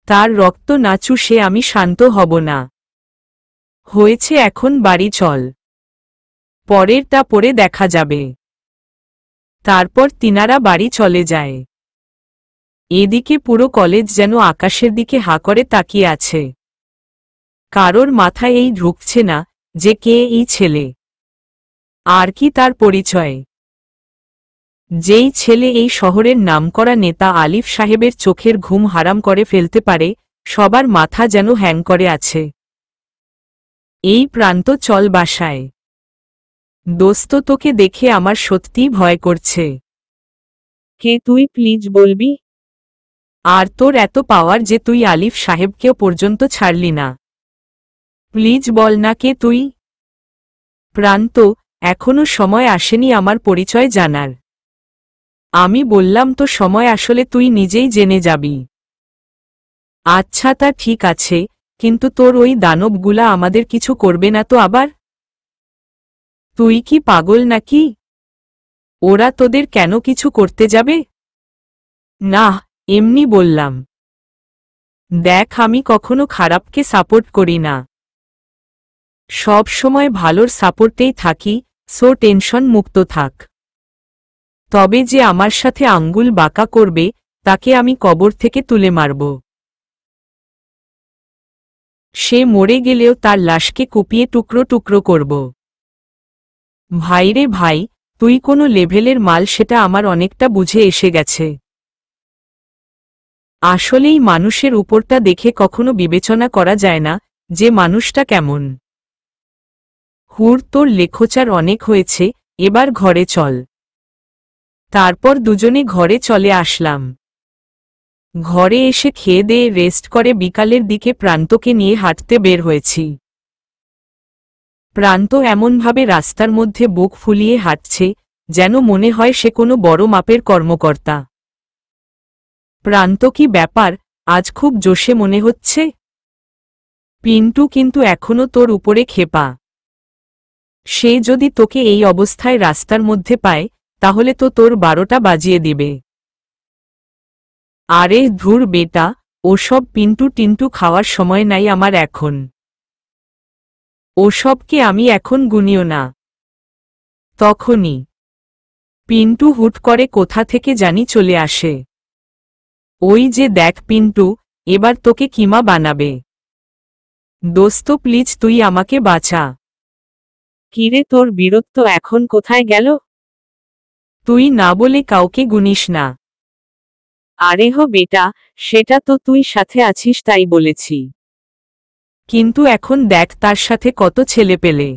তার রক্ত না চুষে আমি শান্ত হব না। হয়েছে এখন বাড়ি চল। পরেরটা পরে দেখা যাবে। তারপর তিনারা বাড়ি চলে যায়। এদিকে পুরো কলেজ যেন আকাশের দিকে হা করে তাকিয়ে আছে। কারোর মাথায় এই ঢুকছে না যে কে এই ছেলে, আর কি তার পরিচয়। যেই ছেলে এই শহরের নামকরা নেতা আলিফ সাহেবের চোখের ঘুম হারাম করে ফেলতে পারে, সবার মাথা যেন হ্যাং করে আছে। এই প্রান্ত চল বাসায়। দোস্ত তোকে দেখে আমার সত্যিই ভয় করছে। কে তুই প্লিজ বলবি? আর তোর এত পাওয়ার যে তুই আলিফ সাহেবকেও পর্যন্ত ছাড়লি না। প্লিজ বল না কে তুই। প্রান্ত, এখনো সময় আসেনি আমার পরিচয় জানার। আমি বললাম তো সময় আসলে তুই নিজেই জেনে যাবি। আচ্ছা তা ঠিক আছে, কিন্তু তোর ওই দানবগুলা আমাদের কিছু করবে না তো আবার? তুই কি পাগল নাকি? ওরা তোদের কেন কিছু করতে যাবে? না, এমনি বললাম। দেখ আমি কখনো খারাপকে সাপোর্ট করি না। সব সময় ভালোর সাপোর্টেই থাকি, সো টেনশন মুক্ত থাক। তবে যে আমার সাথে আঙ্গুল বাঁকা করবে, তাকে আমি কবর থেকে তুলে মারব। সে মরে গেলেও তার লাশকে কুপিয়ে টুকরো টুকরো করব। ভাইরে ভাই, তুই কোনো লেভেলের মাল সেটা আমার অনেকটা বুঝে এসে গেছে। আসলেই মানুষের উপরটা দেখে কখনো বিবেচনা করা যায় না যে মানুষটা কেমন। হুর তোর লেখোচার অনেক হয়েছে, এবার ঘরে চল। তারপর দুজনে ঘরে চলে আসলাম। ঘরে এসে খেয়ে দিয়ে রেস্ট করে বিকালের দিকে প্রান্তকে নিয়ে হাঁটতে বের হয়েছি। প্রান্ত এমনভাবে রাস্তার মধ্যে বুক ফুলিয়ে হাঁটছে, যেন মনে হয় সে কোনো বড় মাপের কর্মকর্তা। প্রান্ত কি ব্যাপার, আজ খুব জোশে মনে হচ্ছে? পিন্টু কিন্তু এখনো তোর উপরে ক্ষেপা। সে যদি তোকে এই অবস্থায় রাস্তার মধ্যে পায়, তাহলে তো তোর 12টা বাজিয়ে দিবে। আরে ধুর বেটা, ওসব পিন্টু টিন্টু খাওয়ার সময় নাই আমার এখন। ওসবকে আমি এখন গুনিও না। তখনই পিন্টু হুট করে কোথা থেকে জানি চলে আসে। ওই যে দেখ পিন্টু, এবার তোকে কিমা বানাবে। দোস্ত প্লিজ তুই আমাকে বাঁচা। কিরে তোর বীরত্ব এখন কোথায় গেল? তুই না বলে কাউকে গুনিস না। আরে হো বেটা, সেটা তো তুই সাথে আছিস তাই বলেছি। কিন্তু এখন দেখ তার সাথে কত ছেলে পেলে।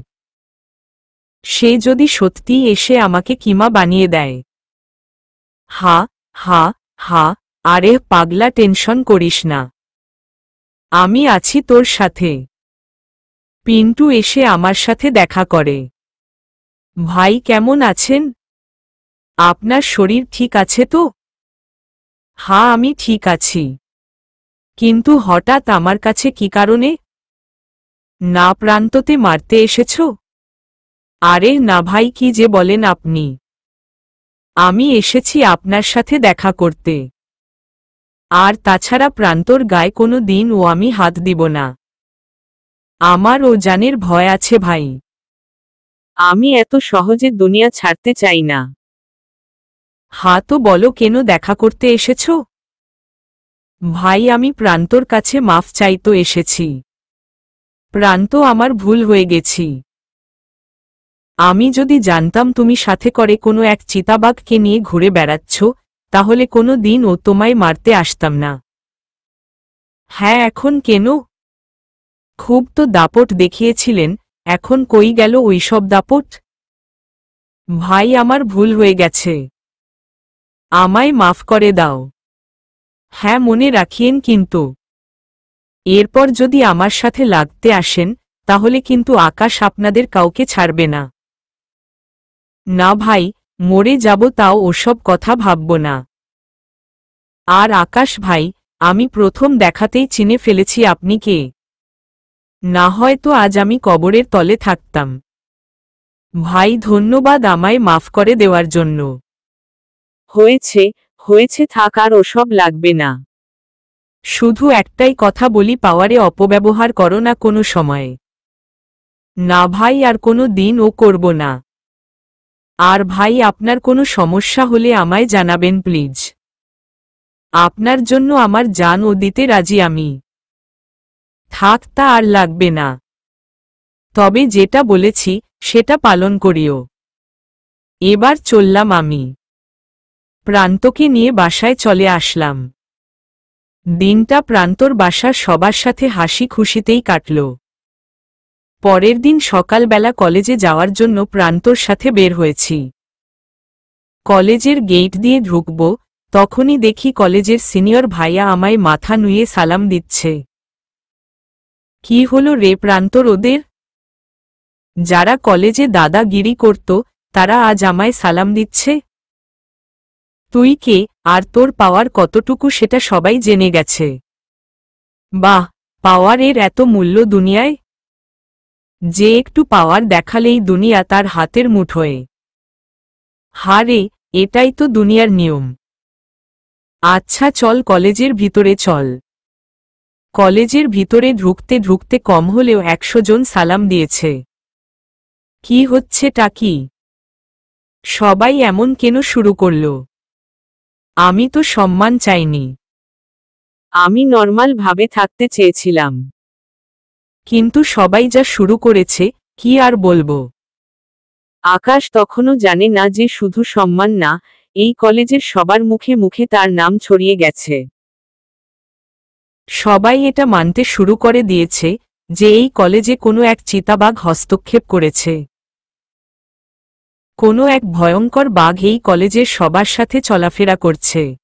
সে যদি সত্যিই এসে আমাকে কিমা বানিয়ে দেয়। হা হা হা, আরে পাগলা টেনশন করিস না। আমি আছি তোর সাথে। পিন্টু এসে আমার সাথে দেখা করে। ভাই কেমন আছেন? আপনার শরীর ঠিক আছে তো? হ্যাঁ, আমি ঠিক আছি। কিন্তু হঠাৎ আমার কাছে কি কারণে? না প্রান্ততে মারতে এসেছ? আরে না ভাই, কি যে বলেন আপনি। আমি এসেছি আপনার সাথে দেখা করতে। আর তাছাড়া প্রান্তর গায়ে কোনো দিন ও আমি হাত দিব না। আমার ও জানের ভয় আছে ভাই। আমি এত সহজে দুনিয়া ছাড়তে চাই না। হ্যাঁ তো বলো, কেন দেখা করতে এসেছ? ভাই আমি প্রান্তর কাছে মাফ চাইতে এসেছি। প্রান্ত, আমার ভুল হয়ে গেছি। আমি যদি জানতাম তুমি সাথে করে কোনো এক চিতাবাঘকে নিয়ে ঘুরে বেড়াচ্ছ, তাহলে কোনো দিন ও তোমায় মারতে আসতাম না। হ্যাঁ, এখন কেন? খুব তো দাপট দেখিয়েছিলেন, এখন কই গেল ওইসব দাপট? ভাই আমার ভুল হয়ে গেছে। আমায় মাফ করে দাও। হ্যাঁ, মনে রাখিয়েন কিন্তু। এরপর যদি আমার সাথে লাগতে আসেন, তাহলে কিন্তু আকাশ আপনাদের কাউকে ছাড়বে না। না ভাই, মরে যাব তাও ওসব কথা ভাবব না। আর আকাশ ভাই, আমি প্রথম দেখাতেই চিনে ফেলেছি আপনি কে। না হয়তো আজ আমি কবরের তলে থাকতাম। ভাই ধন্যবাদ আমায় মাফ করে দেওয়ার জন্য। হয়েছে হয়েছে, থাক আর ওসব লাগবে না। শুধু একটাই কথা বলি, পাওয়ারে অপব্যবহার করো না কোনো সময়ে। না ভাই, আর কোনো দিন ও করব না। আর ভাই আপনার কোনো সমস্যা হলে আমায় জানাবেন প্লিজ। আপনার জন্য আমার জান ও দিতে রাজি আমি। থাক, তা আর লাগবে না। তবে যেটা বলেছি সেটা পালন করিও। এবার চললাম আমি। প্রান্তকে নিয়ে বাসায় চলে আসলাম। দিনটা প্রান্তর বাসার সবার সাথে হাসি খুশিতেই কাটল। পরের দিন সকালবেলা কলেজে যাওয়ার জন্য প্রান্তর সাথে বের হয়েছি। কলেজের গেট দিয়ে ঢুকব, তখনই দেখি কলেজের সিনিয়র ভাইয়া আমায় মাথা নুয়ে সালাম দিচ্ছে। কি হলো রে প্রান্তর ওদের? যারা কলেজে দাদাগিরি করত, তারা আজ আমায় সালাম দিচ্ছে? তুই কে, আর তোর পাওয়ার কতটুকু সেটা সবাই জেনে গেছে। বাহ, পাওয়ারের এত মূল্য দুনিয়ায়? যে একটু পাওয়ার দেখালেই দুনিয়া তার হাতের মুঠোয়। হারে, এটাই তো দুনিয়ার নিয়ম। আচ্ছা চল কলেজের ভিতরে চল। কলেজের ভিতরে ঢুকতে ঢুকতে কম হলেও 100 জন সালাম দিয়েছে। কি হচ্ছেটা কি? সবাই এমন কেন শুরু করল? আমি তো সম্মান চাইনি। আমি নর্মাল ভাবে থাকতে চেয়েছিলাম। কিন্তু সবাই যা শুরু করেছে, কি আর বলবো। আকাশ তখনও জানে না যে শুধু সম্মান না, এই কলেজের সবার মুখে মুখে তার নাম ছড়িয়ে গেছে। সবাই এটা মানতে শুরু করে দিয়েছে যে এই কলেজে কোনো এক চিতাবাঘ হস্তক্ষেপ করেছে। কোনো এক ভয়ঙ্কর বাঘ এই কলেজের সবার সাথে চলাফেরা করছে।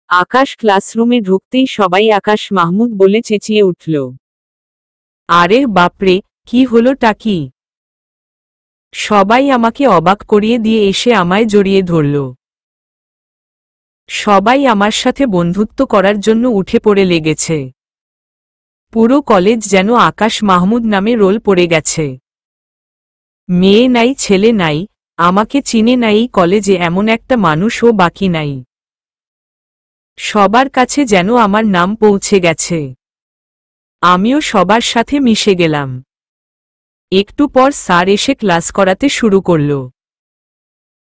আকাশ ক্লাসরুমে ঢুকতেই সবাই আকাশ মাহমুদ বলে চেঁচিয়ে উঠল। আরে বাপরে, কি হলোটা কি? সবাই আমাকে অবাক করিয়ে দিয়ে এসে আমায় জড়িয়ে ধরল। সবাই আমার সাথে বন্ধুত্ব করার জন্য উঠে পড়ে লেগেছে। পুরো কলেজ যেন আকাশ মাহমুদ নামে রোল পড়ে গেছে। মেয়ে নাই ছেলে নাই, আমাকে চিনে না এই কলেজে এমন একটা মানুষও বাকি নাই। সবার কাছে যেন আমার নাম পৌঁছে গেছে। আমিও সবার সাথে মিশে গেলাম। একটু পর স্যার এসে ক্লাস করাতে শুরু করল।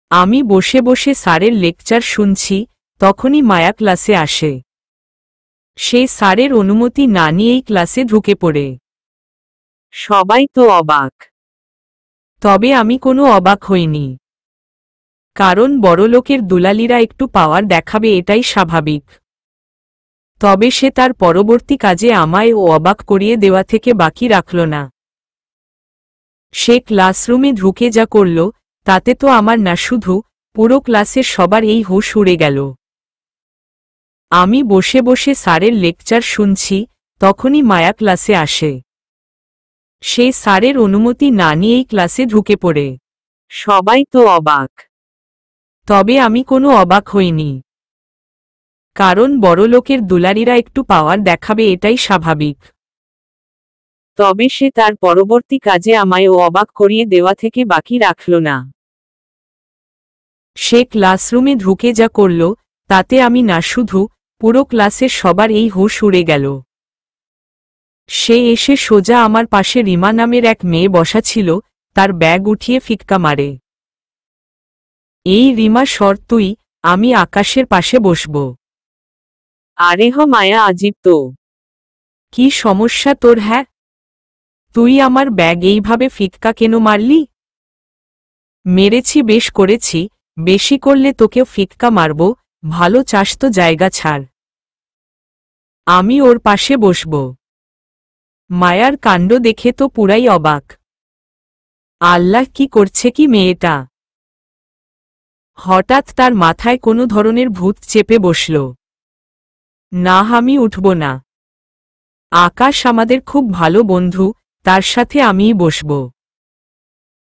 আমি বসে বসে স্যারের লেকচার শুনছি, তখনই মায়া ক্লাসে আসে। সে স্যারের অনুমতি না নিয়েই ক্লাসে ঢুকে পড়ে। সবাই তো অবাক। তবে আমি কোনো অবাক হইনি। কারণ বড়লোকের দুলালিরা একটু পাওয়ার দেখাবে, এটাই স্বাভাবিক। তবে সে তার পরবর্তী কাজে আমায় ও অবাক করিয়ে দেওয়া থেকে বাকি রাখল না। সে ক্লাসরুমে ঢুকে যা করল, তাতে তো আমার না শুধু, পুরো ক্লাসের সবার এই হুঁশ উড়ে গেল। আমি বসে বসে স্যারের লেকচার শুনছি, তখনই মায়া ক্লাসে আসে। সে স্যারের অনুমতি না নিয়েই ক্লাসে ঢুকে পড়ে। সবাই তো অবাক। তবে আমি কোনো অবাক হইনি, কারণ বড়লোকের দুলারিরা একটু পাওয়ার দেখাবে, এটাই স্বাভাবিক। তবে সে তার পরবর্তী কাজে আমায়ও অবাক করিয়ে দেওয়া থেকে বাকি রাখল না। সে ক্লাসরুমে ঢুকে যা করল, তাতে আমি না শুধু, পুরো ক্লাসের সবার এই হুঁশ উড়ে গেল। সে এসে সোজা আমার পাশে রিমা নামের এক মেয়ে বসা ছিল, তার ব্যাগ উঠিয়ে ফিক্কা মারে। এই রিমা, সর তুই, আমি আকাশের পাশে বসব। আরে হ মায়া, আজীব তো। কি সমস্যা তোর? হ্যাঁ, তুই আমার ব্যাগ এইভাবে ফিক্কা কেন মারলি? মেরেছি, বেশ করেছি, বেশি করলে তোকেও ফিক্কা মারব, ভালো চাস তো জায়গা ছাড়। আমি ওর পাশে বসব। মায়ার কাণ্ড দেখে তো পুরাই অবাক। আল্লাহ, কি করছে কি মেয়েটা? হঠাৎ তার মাথায় কোনো ধরনের ভূত চেপে বসল। না, আমি উঠব না। আকাশ আমাদের খুব ভালো বন্ধু, তার সাথে আমিই বসব।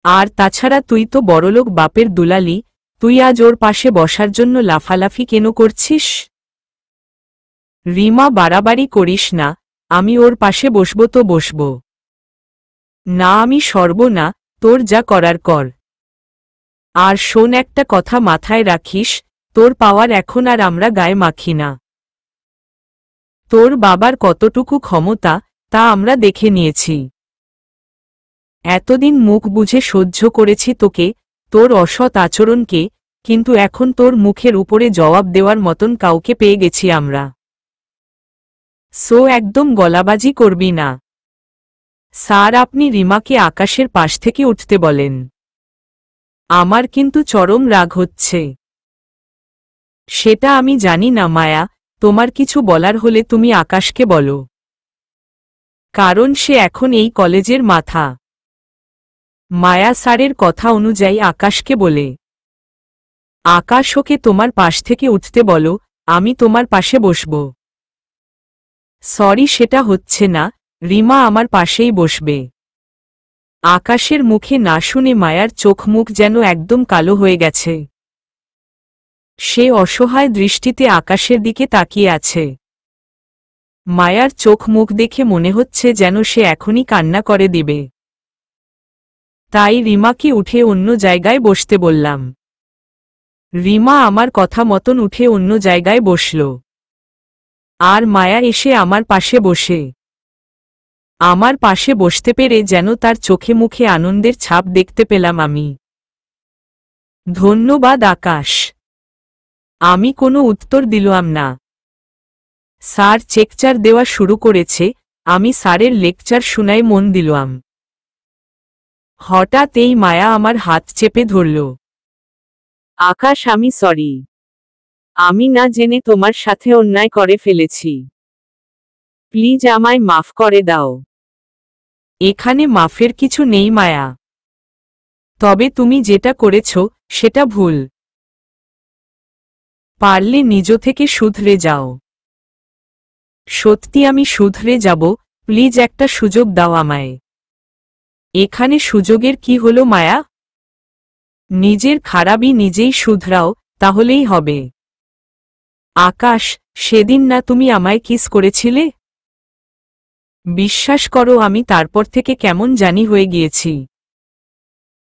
আর তাছাড়া তুই তো বড়লোক বাপের দুলালি, তুই আজ ওর পাশে বসার জন্য লাফালাফি কেন করছিস? রিমা, বাড়াবাড়ি করিস না, আমি ওর পাশে বসব তো বসব। না, আমি সরব না, তোর যা করার কর। আর শোন, একটা কথা মাথায় রাখিস, তোর পাওয়ার এখন আর আমরা গায়ে মাখি না। তোর বাবার কতটুকু ক্ষমতা, তা আমরা দেখে নিয়েছি। এতদিন মুখ বুঝে সহ্য করেছি তোকে, তোর অসৎ আচরণকে, কিন্তু এখন তোর মুখের উপরে জবাব দেওয়ার মতন কাউকে পেয়ে গেছি আমরা। সো একদম গলাবাজি করবি না। স্যার, আপনি রিমাকে আকাশের পাশ থেকে উঠতে বলেন। আমার কিন্তু চরম রাগ হচ্ছে। সেটা আমি জানি না মায়া, তোমার কিছু বলার হলে তুমি আকাশকে বলো, কারণ সে এখন এই কলেজের মাথা। মায়া স্যারের কথা অনুযায়ী আকাশকে বলে, আকাশ, ওকে তোমার পাশ থেকে উঠতে বলো, আমি তোমার পাশে বসব। সরি, সেটা হচ্ছে না, রিমা আমার পাশেই বসবে। আকাশের মুখে না শুনে মায়ার চোখ মুখ যেন একদম কালো হয়ে গেছে। সে অসহায় দৃষ্টিতে আকাশের দিকে তাকিয়ে আছে। মায়ার চোখ মুখ দেখে মনে হচ্ছে যেন সে এখনই কান্না করে দিবে। তাই রিমাকে উঠে অন্য জায়গায় বসতে বললাম। রিমা আমার কথা মতন উঠে অন্য জায়গায় বসল। আর মায়া এসে আমার পাশে বসে। আমার পাশে বসতে পেরে যেন তার চোখে মুখে আনন্দের ছাপ দেখতে পেলাম আমি। ধন্যবাদ আকাশ। আমি কোনো উত্তর দিলাম না। স্যার লেকচার দেওয়া শুরু করেছে, আমি স্যারের লেকচার শুনায় মন দিলাম। হঠাৎ এই মায়া আমার হাত চেপে ধরল। আকাশ, আমি সরি। আমি না জেনে তোমার সাথে অন্যায় করে ফেলেছি। প্লিজ আমায় মাফ করে দাও। এখানে মাফের কিছু নেই মায়া। তবে তুমি যেটা করেছ, সেটা ভুল। পারলে নিজ থেকে শুধরে যাও। সত্যি আমি শুধরে যাব, প্লিজ একটা সুযোগ দাও আমায়। এখানে সুযোগের কি হলো মায়া? নিজের খারাপই নিজেই শুধরাও, তাহলেই হবে। আকাশ, সেদিন না তুমি আমায় কিস করেছিলে? বিশ্বাস করো, আমি তারপর থেকে কেমন জানি হয়ে গিয়েছি।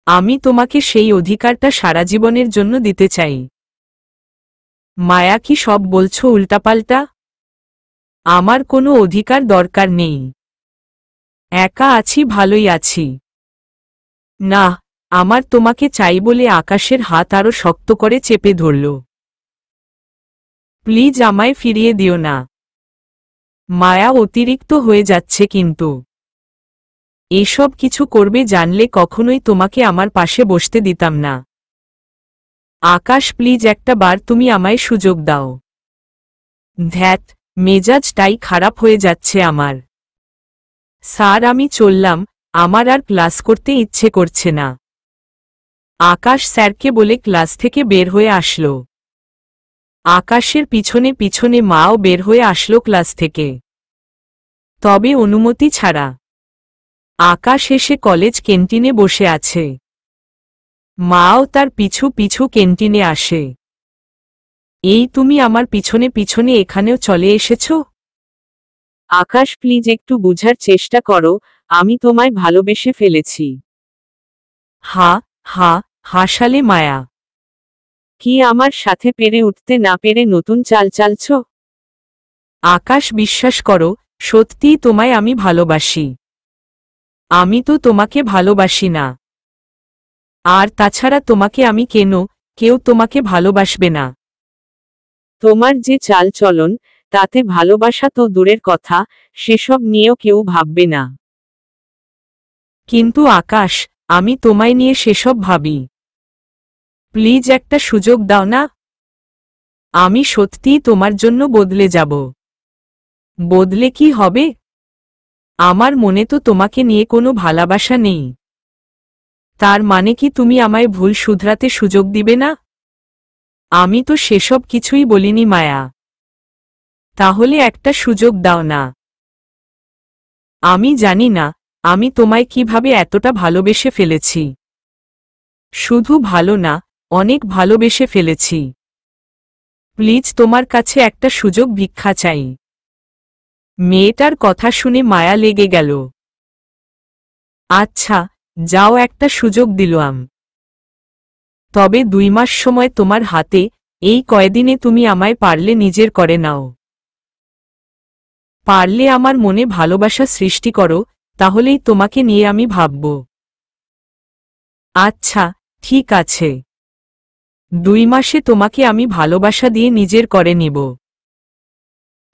আমি তোমাকে সেই অধিকারটা সারা জীবনের জন্য দিতে চাই। মায়া, কি সব বলছো উল্টাপাল্টা? আমার কোনো অধিকার দরকার নেই। একা আছি, ভালোই আছি। না, আমার তোমাকে চাই বলে আকাশের হাত আরো শক্ত করে চেপে ধরল। প্লিজ আমায় ফিরিয়ে দিও না। মায়া অতিরিক্ত হয়ে যাচ্ছে কিন্তু। এসব কিছু করবে জানলে কখনোই তোমাকে আমার পাশে বসতে দিতাম না। আকাশ, প্লিজ একটা বার তুমি আমায় সুযোগ দাও। ধ্যাত, মেজাজটাই খারাপ হয়ে যাচ্ছে আমার। স্যার, আমি চললাম, আমার আর ক্লাস করতে ইচ্ছে করছে না। আকাশ স্যারকে বলে ক্লাস থেকে বের হয়ে আসলো। আকাশের পিছনে পিছনে মাও বের হয়ে আসলো ক্লাস থেকে, তবে অনুমতি ছাড়া। আকাশ এসে কলেজ ক্যান্টিনে বসে আছে। মাও তার পিছু পিছু ক্যান্টিনে আসে। এই তুমি আমার পিছনে পিছনে এখানেও চলে এসেছ? আকাশ প্লিজ একটু বুঝার চেষ্টা করো, আমি তোমায় ভালোবেসে ফেলেছি। হা হা হাসালে মায়া। কি আমার সাথে পেরে উঠতে না পেরে নতুন চাল চালছ? আকাশ বিশ্বাস করো, সত্যিই তোমায় আমি ভালোবাসি। আমি তো তোমাকে ভালোবাসি না। আর তাছাড়া তোমাকে আমি কেন, কেউ তোমাকে ভালোবাসবে না। তোমার যে চাল চলন, তাতে ভালোবাসা তো দূরের কথা, সেসব নিয়েও কেউ ভাববে না। কিন্তু আকাশ, আমি তোমায় নিয়ে সেসব ভাবি। প্লিজ একটা সুযোগ দাও না। আমি সত্যিই তোমার জন্য বদলে যাব। বদলে কি হবে? আমার মনে তো তোমাকে নিয়ে কোনো ভালোবাসা নেই। তার মানে কি তুমি আমায় ভুল শুধরাতে সুযোগ দিবে না? আমি তো সেসব কিছুই বলিনি মায়া। তাহলে একটা সুযোগ দাও না। আমি জানি না আমি তোমায় কিভাবে এতটা ভালোবেসে ফেলেছি। শুধু ভালো না, অনেক ভালোবেসে ফেলেছি। প্লিজ তোমার কাছে একটা সুযোগ ভিক্ষা চাই। মেয়েটার কথা শুনে মায়া লেগে গেল। আচ্ছা, যাও, একটা সুযোগ দিলাম। তবে 2 মাস সময় তোমার হাতে, এই কয়দিনে তুমি আমায় পারলে নিজের করে নাও। পারলে আমার মনে ভালোবাসা সৃষ্টি করো, তাহলেই তোমাকে নিয়ে আমি ভাবব। আচ্ছা, ঠিক আছে। 2 মাসে তোমাকে আমি ভালোবাসা দিয়ে নিজের করে নিব।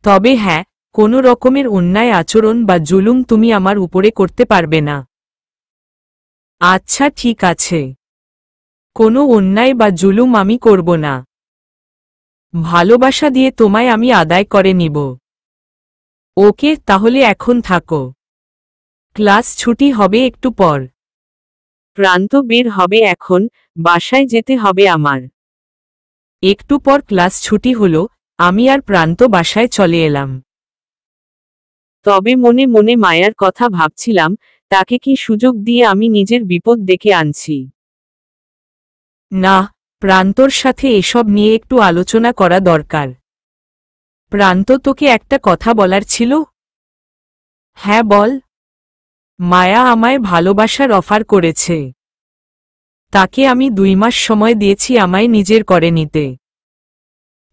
তবে হ্যাঁ, কোনো রকমের অন্যায় আচরণ বা জুলুম তুমি আমার উপরে করতে পারবে না। আচ্ছা ঠিক আছে। কোনো অন্যায় বা জুলুম আমি করব না। ভালোবাসা দিয়ে তোমায় আমি আদায় করে নিব। ওকে, তাহলে এখন থাকো। ক্লাস ছুটি হবে একটু পর। প্রান্ত বের হবে এখন, বাসায় যেতে হবে আমার। একটু পর ক্লাস ছুটি হলো, আমি আর প্রান্ত বাসায় চলে এলাম। তবে মনে মনে মায়ার কথা ভাবছিলাম, তাকে কি সুযোগ দিয়ে আমি নিজের বিপদ ডেকে আনছি। না, প্রান্তর সাথে এসব নিয়ে একটু আলোচনা করা দরকার। প্রান্ত, তোকে একটা কথা বলার ছিল। হ্যাঁ বল। মায়া আমায় ভালোবাসার অফার করেছে। তাকে আমি 2 মাস সময় দিয়েছি আমায় নিজের করে নিতে।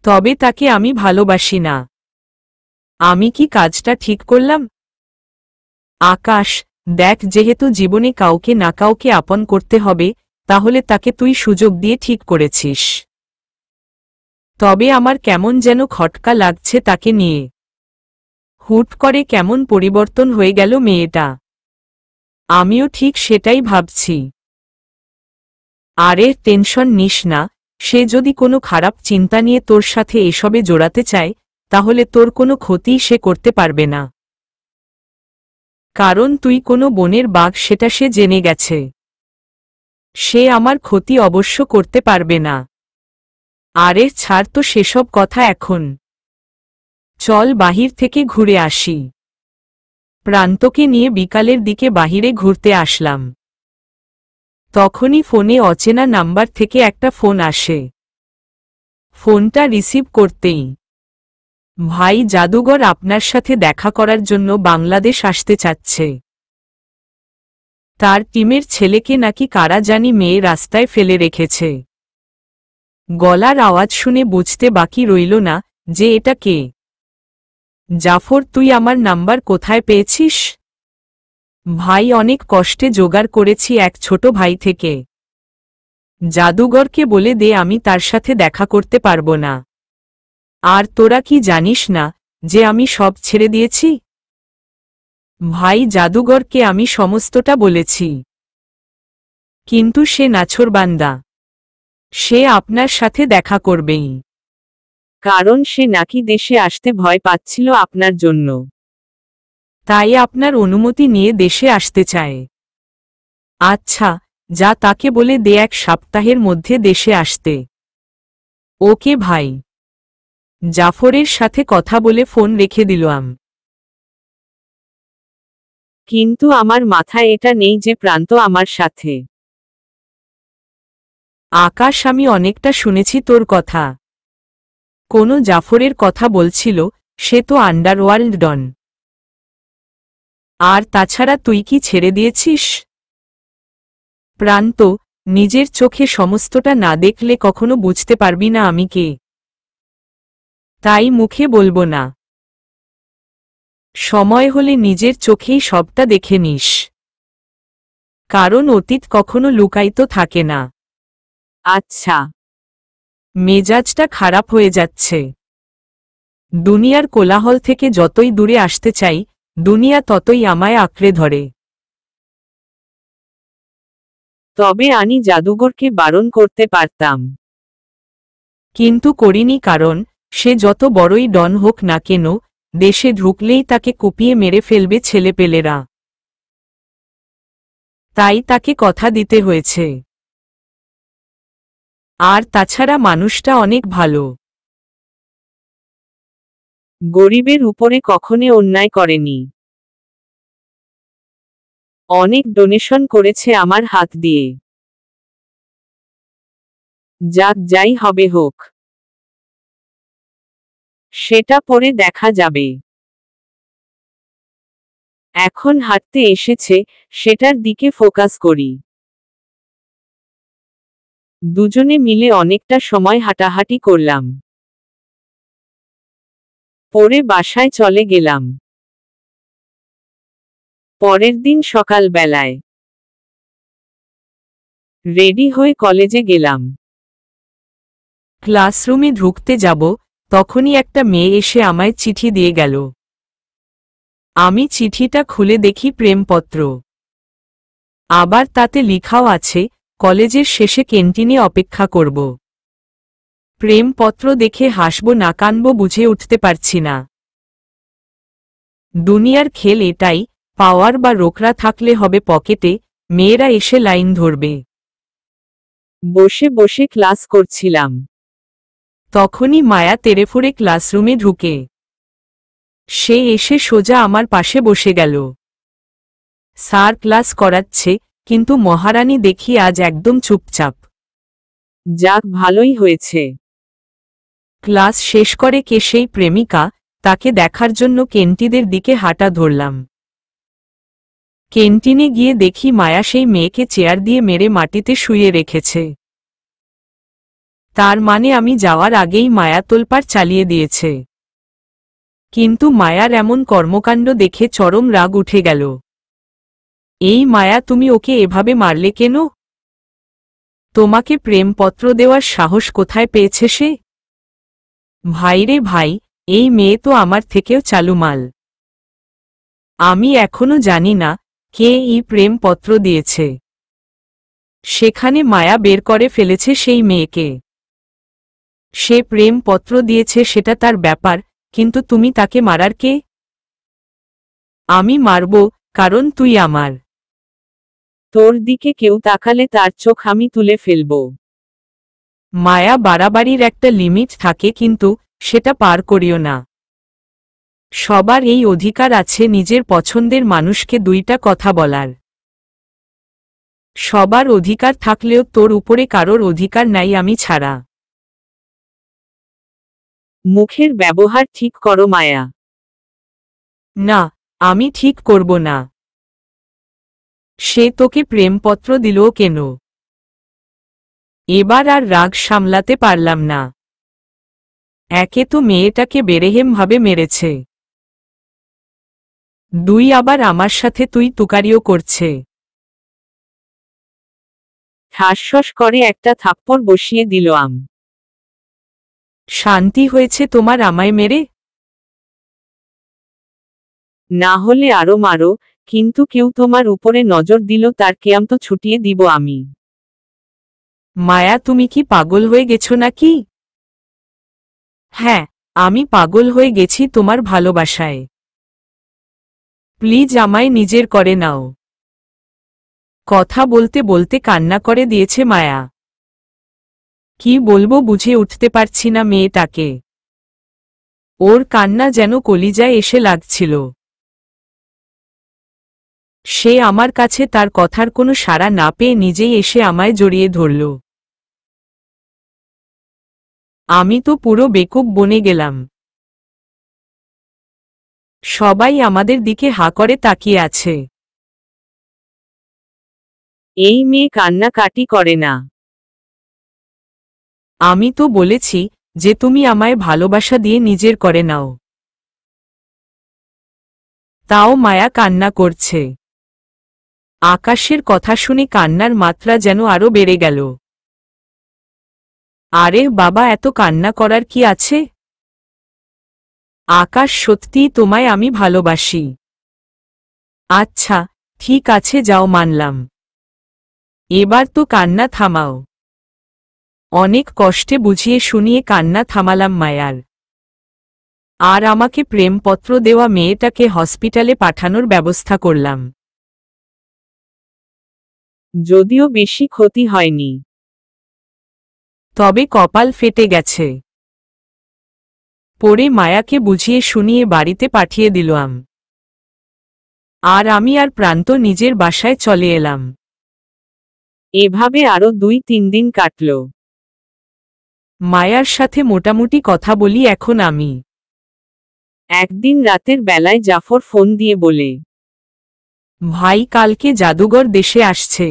তবে তাকে আমি ভালোবাসি না। আমি কি কাজটা ঠিক করলাম? আকাশ, দেখ, যেহেতু জীবনে কাউকে না কাউকে আপন করতে হবে, তাহলে তাকে তুই সুযোগ দিয়ে ঠিক করেছিস। তবে আমার কেমন যেন খটকা লাগছে তাকে নিয়ে। হুট করে কেমন পরিবর্তন হয়ে গেল মেয়েটা। আমিও ঠিক সেটাই ভাবছি। আরে টেনশন নিস না, সে যদি কোনো খারাপ চিন্তা নিয়ে তোর সাথে এসবে জড়াতে চায়, তাহলে তোর কোনো ক্ষতিই সে করতে পারবে না। কারণ তুই কোনো বনের বাঘ সেটা সে জেনে গেছে। সে আমার ক্ষতি অবশ্য করতে পারবে না। আরে ছাড় তো সেসব কথা এখন। চল বাহির থেকে ঘুরে আসি। প্রান্তকে নিয়ে বিকালের দিকে বাহিরে ঘুরতে আসলাম। তখনই ফোনে অচেনা নাম্বার থেকে একটা ফোন আসে। ফোনটা রিসিভ করতেই, ভাই জাদুঘর আপনার সাথে দেখা করার জন্য বাংলাদেশ আসতে চাচ্ছে। তার টিমের ছেলেকে নাকি কারা জানি মেয়ে রাস্তায় ফেলে রেখেছে। গলার আওয়াজ শুনে বুঝতে বাকি রইল না যে এটা কে। জাফর, তুই আমার নাম্বার কোথায় পেয়েছিস? ভাই, অনেক কষ্টে জোগাড় করেছি এক ছোট ভাই থেকে। জাদুঘরকে বলে দে আমি তার সাথে দেখা করতে পারবো না। আর তোরা কি জানিস না যে আমি সব ছেড়ে দিয়েছি? ভাই, জাদুঘরকে আমি সমস্তটা বলেছি। কিন্তু সে নাছোড়বান্দা। সে আপনার সাথে দেখা করবেই। কারণ সে নাকি দেশে আসতে ভয় পাচ্ছিল আপনার জন্য। তাই আপনার অনুমতি নিয়ে দেশে আসতে চায়। আচ্ছা, যা তাকে বলে দে 1 সপ্তাহের মধ্যে দেশে আসতে। ওকে ভাই। জাফরের সাথে কথা বলে ফোন রেখে দিলাম। কিন্তু আমার মাথায় এটা নেই যে প্রান্ত আমার সাথে। আকাশ, আমি অনেকটা শুনেছি তোর কথা। কোনো জাফরের কথা বলছিল, সে তো আন্ডারওয়ার্ল্ড ডন। আর তাছাড়া তুই কি ছেড়ে দিয়েছিস? প্রান্ত, নিজের চোখে সমস্তটা না দেখলে কখনো বুঝতে পারবি না আমি কে। তাই মুখে বলবো না। সময় হলে নিজের চোখেই সবটা দেখে নিস। কারণ অতীত কখনো লুকায়িত থাকে না। আচ্ছা। মেজাজটা খারাপ হয়ে যাচ্ছে। দুনিয়ার কোলাহল থেকে যতই দূরে আসতে চাই, দুনিয়া ততই আমায় আঁকড়ে ধরে। তবে আমি জাদুঘরকে বারণ করতে পারতাম। কিন্তু করিনি, কারণ সে যত বড়ই ডন হোক না কেন, দেশে ঢুকলেই তাকে কুপিয়ে মেরে ফেলবে ছেলেপেলেরা। তাই তাকে কথা দিতে হয়েছে। আর তাছাড়া মানুষটা অনেক ভালো। গরিবের উপরে কখনো অন্যায় করেনি। অনেক ডোনেশন করেছে আমার হাত দিয়ে। যাক, যাই হবে হোক, সেটা পরে দেখা যাবে। এখন হাঁটতে এসেছে, সেটার দিকে ফোকাস করি। দুজনে মিলে অনেকটা সময় হাঁটাহাঁটি করলাম। পরে বাসায় চলে গেলাম। পরের দিন সকালবেলায় রেডি হয়ে কলেজে গেলাম। ক্লাসরুমে ঢুকতে যাব, তখনই একটা মেয়ে এসে আমায় চিঠি দিয়ে গেল। আমি চিঠিটা খুলে দেখি প্রেমপত্র। আবার তাতে লিখাও আছে, কলেজের শেষে ক্যান্টিনে অপেক্ষা করব। প্রেমপত্র দেখে হাসব না কানব বুঝে উঠতে পারছি না। দুনিয়ার খেল এটাই, পাওয়ার বা রোকরা থাকলে হবে পকেটে, মেয়েরা এসে লাইন ধরবে। বসে বসে ক্লাস করছিলাম। তখনই মায়া তেড়েফুঁড়ে ক্লাসরুমে ঢুকে। সে এসে সোজা আমার পাশে বসে গেল। স্যার ক্লাস করাচ্ছে, কিন্তু মহারানী দেখি আজ একদম চুপচাপ। যাক, ভালোই হয়েছে। ক্লাস শেষ করে কে সেই প্রেমিকা, তাকে দেখার জন্য কেন্টিদের দিকে হাঁটা ধরলাম। ক্যান্টিনে গিয়ে দেখি মায়া সেই মেয়েকে চেয়ার দিয়ে মেরে মাটিতে শুইয়ে রেখেছে। তার মানে আমি যাওয়ার আগেই মায়া তোলপাড় চালিয়ে দিয়েছে। কিন্তু মায়ার এমন কর্মকাণ্ড দেখে চরম রাগ উঠে গেল। এই মায়া, তুমি ওকে এভাবে মারলে কেন? তোমাকে প্রেমপত্র দেওয়ার সাহস কোথায় পেয়েছে সে? ভাইরে ভাই, এই মেয়ে তো আমার থেকেও চালু মাল। আমি এখনো জানি না কে এই প্রেমপত্র দিয়েছে। সেখানে মায়া বের করে ফেলেছে সেই মেয়েকে। সে প্রেমপত্র দিয়েছে সেটা তার ব্যাপার, কিন্তু তুমি তাকে মারার কে? আমি মারব, কারণ তুই আমার। তোর দিকে কেউ তাকালে তার চোখ আমি তুলে ফেলব। মায়া, বাড়াবাড়ির একটা লিমিট থাকে, কিন্তু সেটা পার করিও না। সবার এই অধিকার আছে নিজের পছন্দের মানুষকে দুইটা কথা বলার। সবার অধিকার থাকলেও তোর উপরে কারোর অধিকার নাই আমি ছাড়া। মুখের ব্যবহার ঠিক করো মায়া। না, আমি ঠিক করব না। সে তোকে প্রেমপত্র দিল কেন? এবার আর রাগ সামলাতে পারলাম না। একে তো মেয়েটাকে বেরেহেমভাবে মেরেছে, দুই আবার আমার সাথে তুই তুকারিও করছে। ঠাসঠস করে একটা থাপ্পড় বসিয়ে দিল আম। শান্তি হয়েছে তোমার আমায় মেরে? না হলে আরো মারো, কিন্তু কেউ তোমার উপরে নজর দিল তার কেয়াম তো ছুটিয়ে দিব আমি। মায়া, তুমি কি পাগল হয়ে গেছো নাকি? হ্যাঁ, আমি পাগল হয়ে গেছি তোমার ভালোবাসায়। প্লিজ আমায় নিজের করে নাও। কথা বলতে বলতে কান্না করে দিয়েছে মায়া। কি বলবো বুঝে উঠতে পারছি না মেয়েটাকে। ওর কান্না যেন কলিজায় এসে লাগছিল। সে আমার কাছে তার কথার কোনো সাড়া না পেয়ে নিজেই এসে আমায় জড়িয়ে ধরল। আমি তো পুরো বেকুব বনে গেলাম। সবাই আমাদের দিকে হাঁ করে তাকিয়ে আছে। এই মেয়ে কান্নাকাটি করে না। আমি তো বলেছি যে তুমি আমায় ভালোবাসা দিয়ে নিজের করে নাও। তাও মায়া কান্না করছে। আকাশের কথা শুনে কান্নার মাত্রা যেন আরো বেড়ে গেল। আরে বাবা, এত কান্না করার কি আছে? আকাশ, সত্যিই তোমায় আমি ভালোবাসি। আচ্ছা ঠিক আছে, যাও, মানলাম। এবার তো কান্না থামাও। অনেক কষ্টে বুঝিয়ে শুনিয়ে কান্না থামালাম মায়ার। আর আমাকে প্রেমপত্র দেওয়া মেয়েটাকে হসপিটালে পাঠানোর ব্যবস্থা করলাম। যদিও বেশি ক্ষতি হয়নি, তবে কপাল ফেটে গেছে। পরে মায়াকে বুঝিয়ে শুনিয়ে বাড়িতে পাঠিয়ে দিলাম। আর আমি আর প্রান্ত নিজের বাসায় চলে এলাম। এভাবে আরো 2-3 দিন কাটল। মায়ার সাথে মোটামুটি কথা বলি এখন আমি। একদিন রাতের বেলায় জাফর ফোন দিয়ে বলে, ভাই, কালকে জাদুঘর দেশে আসছে।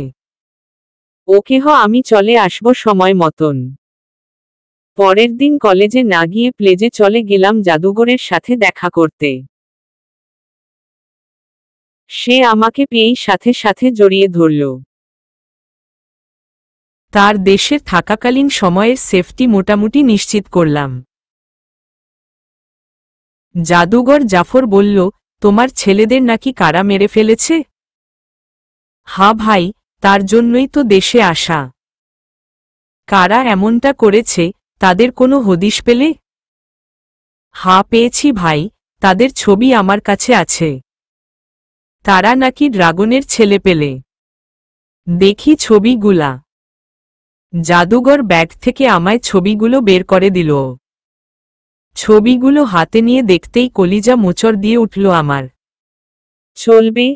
ওকে আমি চলে আসব সময় মতন। পরের দিন কলেজে না গিয়ে প্লেজে চলে গেলাম জাদুঘরের সাথে দেখা করতে। সে আমাকে পেয়েই সাথে সাথে জড়িয়ে ধরল। তার দেশে থাকাকালীন সময়ের সেফটি মোটামুটি নিশ্চিত করলাম। জাদুঘর জাফর বলল, তোমার ছেলেদের নাকি কারা মেরে ফেলেছে? হ্যাঁ ভাই, তার জন্যই তো দেশে আসা। কারা এমনটা করেছে, তাদের কোনো হদিশ পেলে? হ্যাঁ পেয়েছি ভাই, তাদের ছবি আমার কাছে আছে। তারা নাকি ড্রাগনের ছেলে পেলে। দেখি ছবিগুলা। জাদুঘর ব্যাগ থেকে আমায় ছবিগুলো বের করে দিল। ছবিগুলো হাতে নিয়ে দেখতেই কলিজা মোচড় দিয়ে উঠল আমার। চলবে,